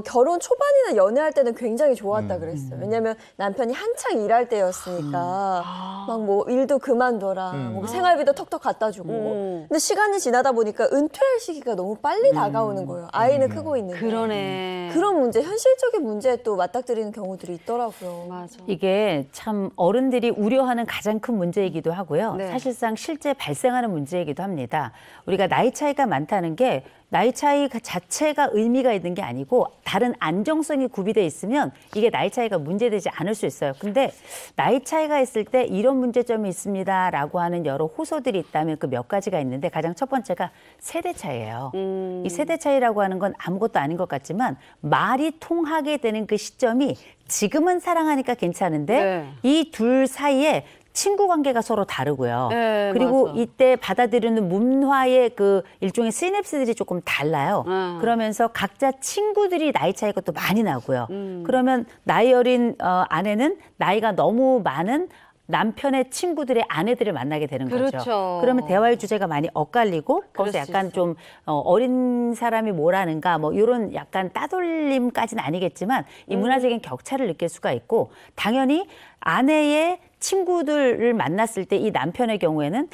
결혼 초반이나 연애할 때는 굉장히 좋았다 그랬어요. 왜냐면 남편이 한창 일할 때였으니까 막 뭐 일도 그만둬라, 뭐 생활비도 턱턱 갖다 주고. 근데 시간이 지나다 보니까 은퇴할 시기가 너무 빨리 다가오는 거예요. 아이는 크고 있는데. 그러네. 그런 문제, 현실적인 문제에 또 맞닥뜨리는 경우들이 있더라고요. 이게 참 어른들이 우려하는 가장 큰 문제이기도 하고요. 네. 사실상 실제 발생하는 문제이기도 합니다. 우리가 나이 차이가 많다는 게 나이 차이 자체가 의미가 있는 게 아니고 다른 안정성이 구비돼 있으면 이게 나이 차이가 문제되지 않을 수 있어요. 근데 나이 차이가 있을 때 이런 문제점이 있습니다라고 하는 여러 호소들이 있다면 그 몇 가지가 있는데 가장 첫 번째가 세대 차이예요. 이 세대 차이라고 하는 건 아무것도 아닌 것 같지만 말이 통하게 되는 그 시점이 지금은 사랑하니까 괜찮은데 이 둘 사이에 친구 관계가 서로 다르고요. 네, 그리고 맞아. 이때 받아들이는 문화의 그 일종의 시냅스들이 조금 달라요. 그러면서 각자 친구들이 나이 차이가 또 많이 나고요. 그러면 나이 어린 아내는 나이가 너무 많은 남편의 친구들의 아내들을 만나게 되는 거죠. 그렇죠. 그러면 대화의 주제가 많이 엇갈리고 거기서 약간 좀 어린 사람이 뭐라는가 뭐 이런 약간 따돌림까지는 아니겠지만 이 문화적인 격차를 느낄 수가 있고 당연히 아내의 친구들을 만났을 때 이 남편의 경우에는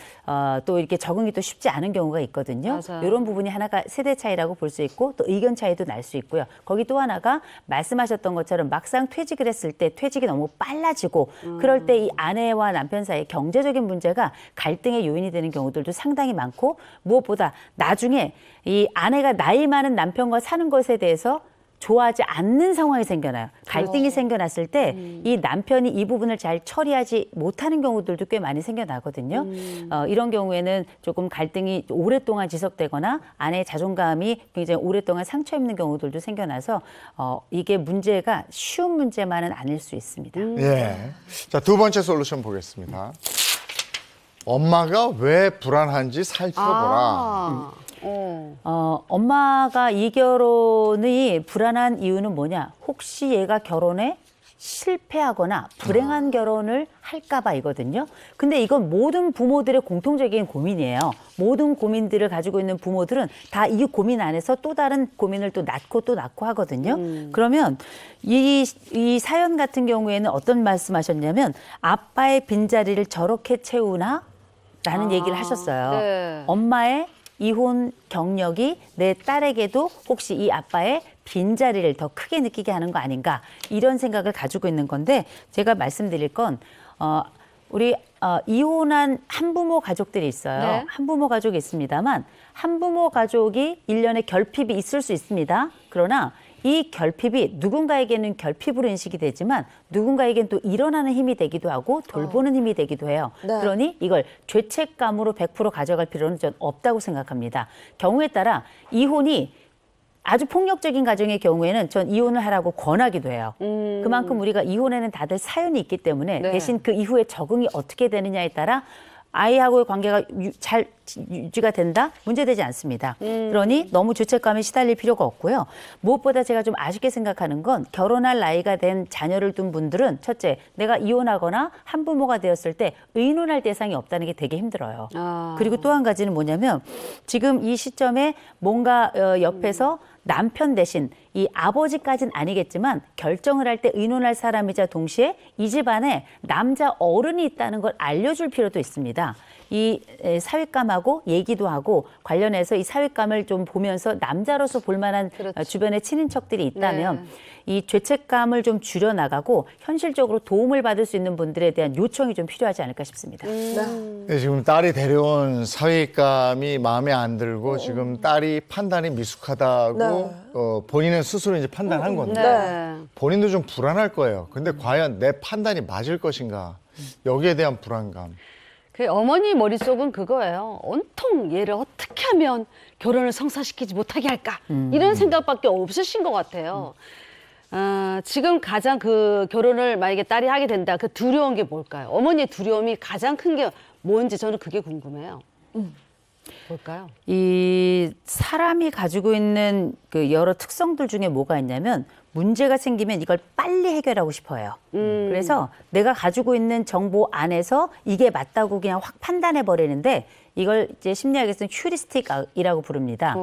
또 이렇게 적응이 또 쉽지 않은 경우가 있거든요. 맞아요. 이런 부분이 하나가 세대 차이라고 볼 수 있고 또 의견 차이도 날 수 있고요. 거기 또 하나가 말씀하셨던 것처럼 막상 퇴직을 했을 때 퇴직이 너무 빨라지고 그럴 때 이 아내와 남편 사이에 경제적인 문제가 갈등의 요인이 되는 경우들도 상당히 많고 무엇보다 나중에 이 아내가 나이 많은 남편과 사는 것에 대해서 좋아하지 않는 상황이 생겨나요. 갈등이 생겨났을 때 이 남편이 이 부분을 잘 처리하지 못하는 경우들도 꽤 많이 생겨나거든요. 이런 경우에는 조금 갈등이 오랫동안 지속되거나 아내의 자존감이 굉장히 오랫동안 상처 입는 경우들도 생겨나서 이게 문제가 쉬운 문제만은 아닐 수 있습니다. 예. 자, 두 번째 솔루션 보겠습니다. 엄마가 왜 불안한지 살펴보라. 엄마가 이 결혼이 불안한 이유는 뭐냐? 혹시 얘가 결혼에 실패하거나 불행한 결혼을 할까봐 이거든요. 근데 이건 모든 부모들의 공통적인 고민이에요. 모든 고민들을 가지고 있는 부모들은 다 이 고민 안에서 또 다른 고민을 또 낳고 하거든요. 그러면 이 사연 같은 경우에는 어떤 말씀하셨냐면 아빠의 빈자리를 저렇게 채우나? 라는 얘기를 하셨어요. 네. 엄마의 이혼 경력이 내 딸에게도 혹시 이 아빠의 빈자리를 더 크게 느끼게 하는 거 아닌가 이런 생각을 가지고 있는 건데 제가 말씀드릴 건 우리 이혼한 한부모 가족들이 있어요. 네. 한부모 가족이 있습니다만 한부모 가족이 1년에 결핍이 있을 수 있습니다. 그러나 이 결핍이 누군가에게는 결핍으로 인식이 되지만 누군가에게는 또 일어나는 힘이 되기도 하고 돌보는 힘이 되기도 해요. 네. 그러니 이걸 죄책감으로 100% 가져갈 필요는 전 없다고 생각합니다. 경우에 따라 이혼이 아주 폭력적인 가정의 경우에는 전 이혼을 하라고 권하기도 해요. 그만큼 우리가 이혼에는 다들 사연이 있기 때문에 네. 대신 그 이후에 적응이 어떻게 되느냐에 따라 아이하고의 관계가 잘 유지가 된다? 문제되지 않습니다. 그러니 너무 죄책감에 시달릴 필요가 없고요. 무엇보다 제가 좀 아쉽게 생각하는 건 결혼할 나이가 된 자녀를 둔 분들은 첫째, 내가 이혼하거나 한부모가 되었을 때 의논할 대상이 없다는 게 되게 힘들어요. 그리고 또 한 가지는 뭐냐면 지금 이 시점에 뭔가 옆에서 남편 대신 이 아버지까지는 아니겠지만 결정을 할 때 의논할 사람이자 동시에 이 집안에 남자 어른이 있다는 걸 알려줄 필요도 있습니다. 이 사윗감하고 얘기도 하고 관련해서 이 사윗감을 좀 보면서 남자로서 볼만한 주변의 친인척들이 있다면 이 죄책감을 좀 줄여나가고 현실적으로 도움을 받을 수 있는 분들에 대한 요청이 좀 필요하지 않을까 싶습니다. 네, 지금 딸이 데려온 사윗감이 마음에 안 들고 지금 딸이 판단이 미숙하다고 본인은 스스로 이제 판단한 건데 본인도 좀 불안할 거예요. 근데 과연 내 판단이 맞을 것인가? 여기에 대한 불안감. 그 어머니 머릿속은 그거예요. 온통 얘를 어떻게 하면 결혼을 성사시키지 못하게 할까? 이런 생각밖에 없으신 것 같아요. 지금 가장 그 결혼을 만약에 딸이 하게 된다. 그 두려운 게 뭘까요? 어머니의 두려움이 가장 큰 게 뭔지 저는 그게 궁금해요. 뭘까요? 이 사람이 가지고 있는 그 여러 특성들 중에 뭐가 있냐면 문제가 생기면 이걸 빨리 해결하고 싶어요. 그래서 내가 가지고 있는 정보 안에서 이게 맞다고 그냥 확 판단해 버리는데 이걸 이제 심리학에서는 휴리스틱이라고 부릅니다.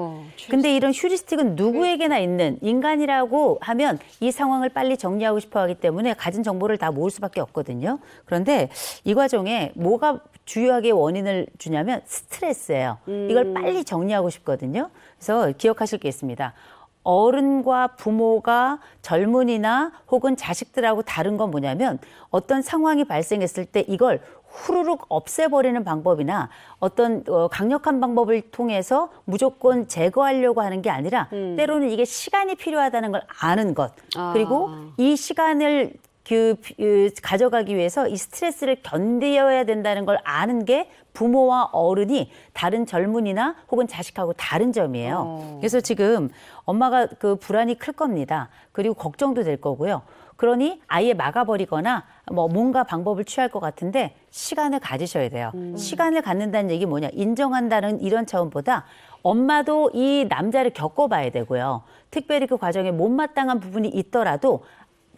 근데 이런 휴리스틱은 누구에게나 있는 인간이라고 하면 이 상황을 빨리 정리하고 싶어 하기 때문에 가진 정보를 다 모을 수밖에 없거든요. 그런데 이 과정에 뭐가 주요하게 원인을 주냐면 스트레스예요. 이걸 빨리 정리하고 싶거든요. 그래서 기억하실 게 있습니다. 어른과 부모가 젊은이나 혹은 자식들하고 다른 건 뭐냐면 어떤 상황이 발생했을 때 이걸 후루룩 없애버리는 방법이나 어떤 강력한 방법을 통해서 무조건 제거하려고 하는 게 아니라 때로는 이게 시간이 필요하다는 걸 아는 것. 그리고 이 시간을 가져가기 위해서 이 스트레스를 견뎌야 된다는 걸 아는 게 부모와 어른이 다른 젊은이나 혹은 자식하고 다른 점이에요. 그래서 지금 엄마가 그 불안이 클 겁니다. 그리고 걱정도 될 거고요. 그러니 아예 막아버리거나 뭐 뭔가 방법을 취할 것 같은데 시간을 가지셔야 돼요. 시간을 갖는다는 얘기 뭐냐? 인정한다는 이런 차원보다 엄마도 이 남자를 겪어봐야 되고요. 특별히 그 과정에 못마땅한 부분이 있더라도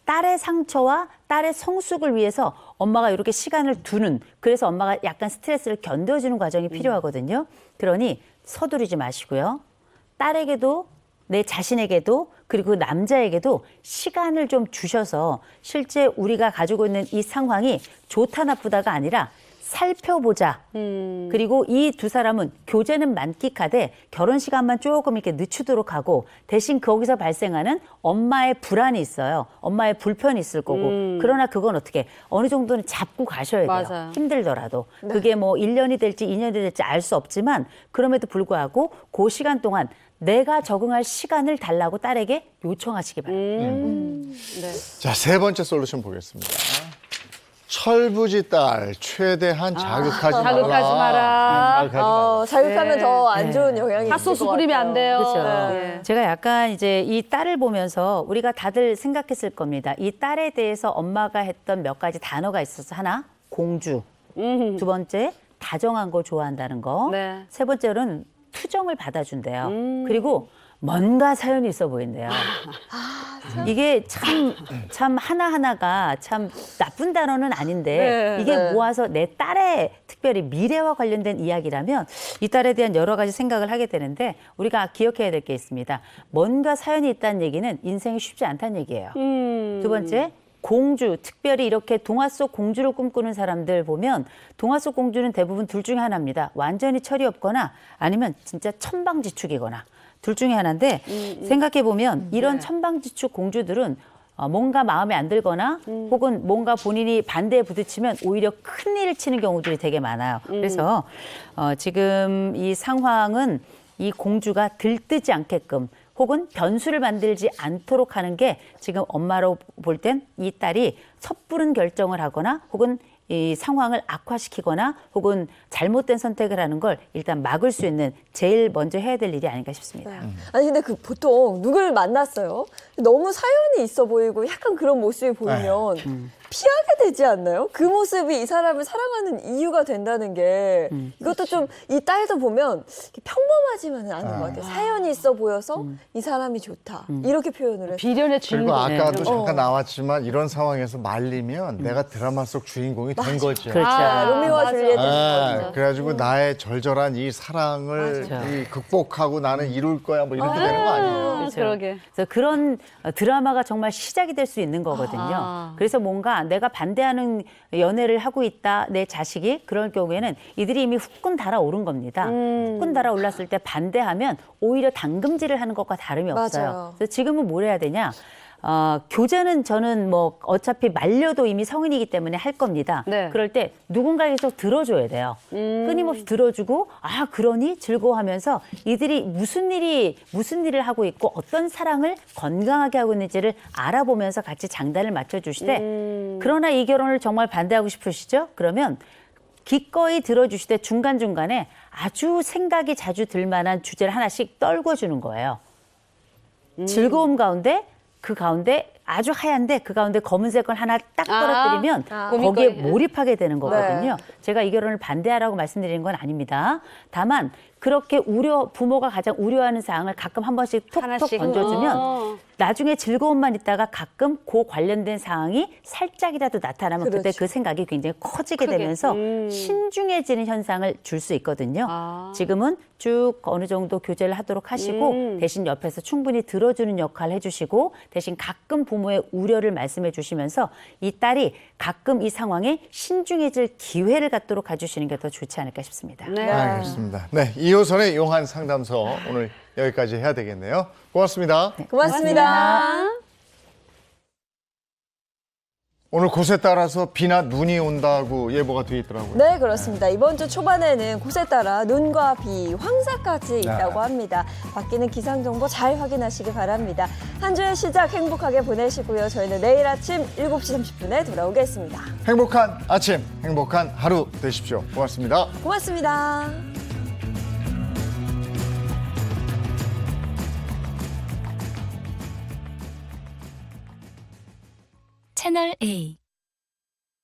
딸의 상처와 딸의 성숙을 위해서 엄마가 이렇게 시간을 두는, 그래서 엄마가 약간 스트레스를 견뎌주는 과정이 필요하거든요. 그러니 서두르지 마시고요. 딸에게도 내 자신에게도 그리고 남자에게도 시간을 좀 주셔서 실제 우리가 가지고 있는 이 상황이 좋다 나쁘다가 아니라 살펴보자. 그리고 이 두 사람은 교제는 만끽하되 결혼 시간만 조금 이렇게 늦추도록 하고 대신 거기서 발생하는 엄마의 불안이 있어요. 엄마의 불편이 있을 거고. 그러나 그건 어떻게 어느 정도는 잡고 가셔야 돼요. 맞아요. 힘들더라도. 그게 뭐 1년이 될지 2년이 될지 알 수 없지만 그럼에도 불구하고 그 시간 동안 내가 적응할 시간을 달라고 딸에게 요청하시기 바랍니다. 네. 자, 세 번째 솔루션 보겠습니다. 철부지 딸 최대한 자극하지 마라. 자극하지 마라. 자극하지 마라. 자극하면 네. 더 안 좋은 영향이 있을 것 핫소스 같아요. 뿌리면 안 돼요. 그렇죠. 네. 제가 약간 이제 이 딸을 보면서 우리가 다들 생각했을 겁니다. 이 딸에 대해서 엄마가 했던 몇 가지 단어가 있어서 하나, 공주. 두 번째, 다정한 걸 좋아한다는 거. 네. 세 번째로는 투정을 받아준대요. 그리고 뭔가 사연이 있어 보인대요. 이게 참 하나하나가 참 나쁜 단어는 아닌데 네, 이게 네. 모아서 내 딸의 특별히 미래와 관련된 이야기라면 이 딸에 대한 여러 가지 생각을 하게 되는데 우리가 기억해야 될 게 있습니다. 뭔가 사연이 있다는 얘기는 인생이 쉽지 않다는 얘기예요. 두 번째, 공주, 특별히 이렇게 동화 속 공주를 꿈꾸는 사람들 보면 동화 속 공주는 대부분 둘 중에 하나입니다. 완전히 철이 없거나 아니면 진짜 천방지축이거나 둘 중에 하나인데 생각해 보면 이런 천방지축 공주들은 뭔가 마음에 안 들거나 혹은 뭔가 본인이 반대에 부딪히면 오히려 큰일을 치는 경우들이 되게 많아요. 그래서 지금 이 상황은 이 공주가 들뜨지 않게끔 혹은 변수를 만들지 않도록 하는 게 지금 엄마로 볼 땐 이 딸이 섣부른 결정을 하거나 혹은 이 상황을 악화시키거나 혹은 잘못된 선택을 하는 걸 일단 막을 수 있는 제일 먼저 해야 될 일이 아닌가 싶습니다. 아니 근데 그 보통 누굴 만났어요? 너무 사연이 있어 보이고 약간 그런 모습이 보이면 피하게 되지 않나요? 그 모습이 이 사람을 사랑하는 이유가 된다는 게 이것도 좀 이 딸도 보면 평범하지만은 않은 것 같아요. 사연이 있어 보여서 이 사람이 좋다 이렇게 표현을 해요. 비련의 그리고 주인공. 아까도 잠깐 나왔지만 이런 상황에서 말리면 내가 드라마 속 주인공이 된 거죠. 그렇죠. 로미오와 줄리엣 그래가지고 나의 절절한 이 사랑을 이 극복하고 나는 이룰 거야 뭐 이렇게 되는 거 아니에요. 그렇죠. 그러게. 그래서 그런 드라마가 정말 시작이 될 수 있는 거거든요. 그래서 뭔가 내가 반대하는 연애를 하고 있다, 내 자식이 그럴 경우에는 이들이 이미 후끈 달아오른 겁니다. 후끈 달아올랐을 때 반대하면 오히려 당금질을 하는 것과 다름이 없어요. 맞아요. 그래서 지금은 뭘 해야 되냐? 교제는 저는 뭐 어차피 말려도 이미 성인이기 때문에 할 겁니다. 네. 그럴 때 누군가 계속 들어줘야 돼요. 끊임없이 들어주고 아 그러니 즐거워하면서 이들이 무슨 일을 하고 있고 어떤 사랑을 건강하게 하고 있는지를 알아보면서 같이 장단을 맞춰주시되 그러나 이 결혼을 정말 반대하고 싶으시죠? 그러면 기꺼이 들어주시되 중간중간에 아주 생각이 자주 들 만한 주제를 하나씩 떨궈주는 거예요. 즐거움 가운데 그 가운데 아주 하얀데 그 가운데 검은색 걸 하나 딱 떨어뜨리면 거기에 몰입하게 되는 거거든요. 제가 이 결혼을 반대하라고 말씀드리는 건 아닙니다. 다만 그렇게 부모가 가장 우려하는 사항을 가끔 한 번씩 톡톡 하나씩. 던져주면 나중에 즐거움만 있다가 가끔 그 관련된 상황이 살짝이라도 나타나면 그때 그 생각이 굉장히 커지게 되면서 신중해지는 현상을 줄 수 있거든요. 지금은 쭉 어느 정도 교제를 하도록 하시고 대신 옆에서 충분히 들어주는 역할을 해주시고 대신 가끔 부모의 우려를 말씀해 주시면서 이 딸이 가끔 이 상황에 신중해질 기회를 갖도록 해주시는 게 더 좋지 않을까 싶습니다. 알겠습니다. 네, 2호선의 용한 상담소 오늘 여기까지 해야 되겠네요. 고맙습니다. 고맙습니다. 오늘 곳에 따라서 비나 눈이 온다고 예보가 돼 있더라고요. 네, 그렇습니다. 이번 주 초반에는 곳에 따라 눈과 비, 황사까지 있다고 합니다. 바뀌는 기상 정보 잘 확인하시기 바랍니다. 한 주의 시작 행복하게 보내시고요. 저희는 내일 아침 7시 30분에 돌아오겠습니다. 행복한 아침, 행복한 하루 되십시오. 고맙습니다. 고맙습니다. 채널 A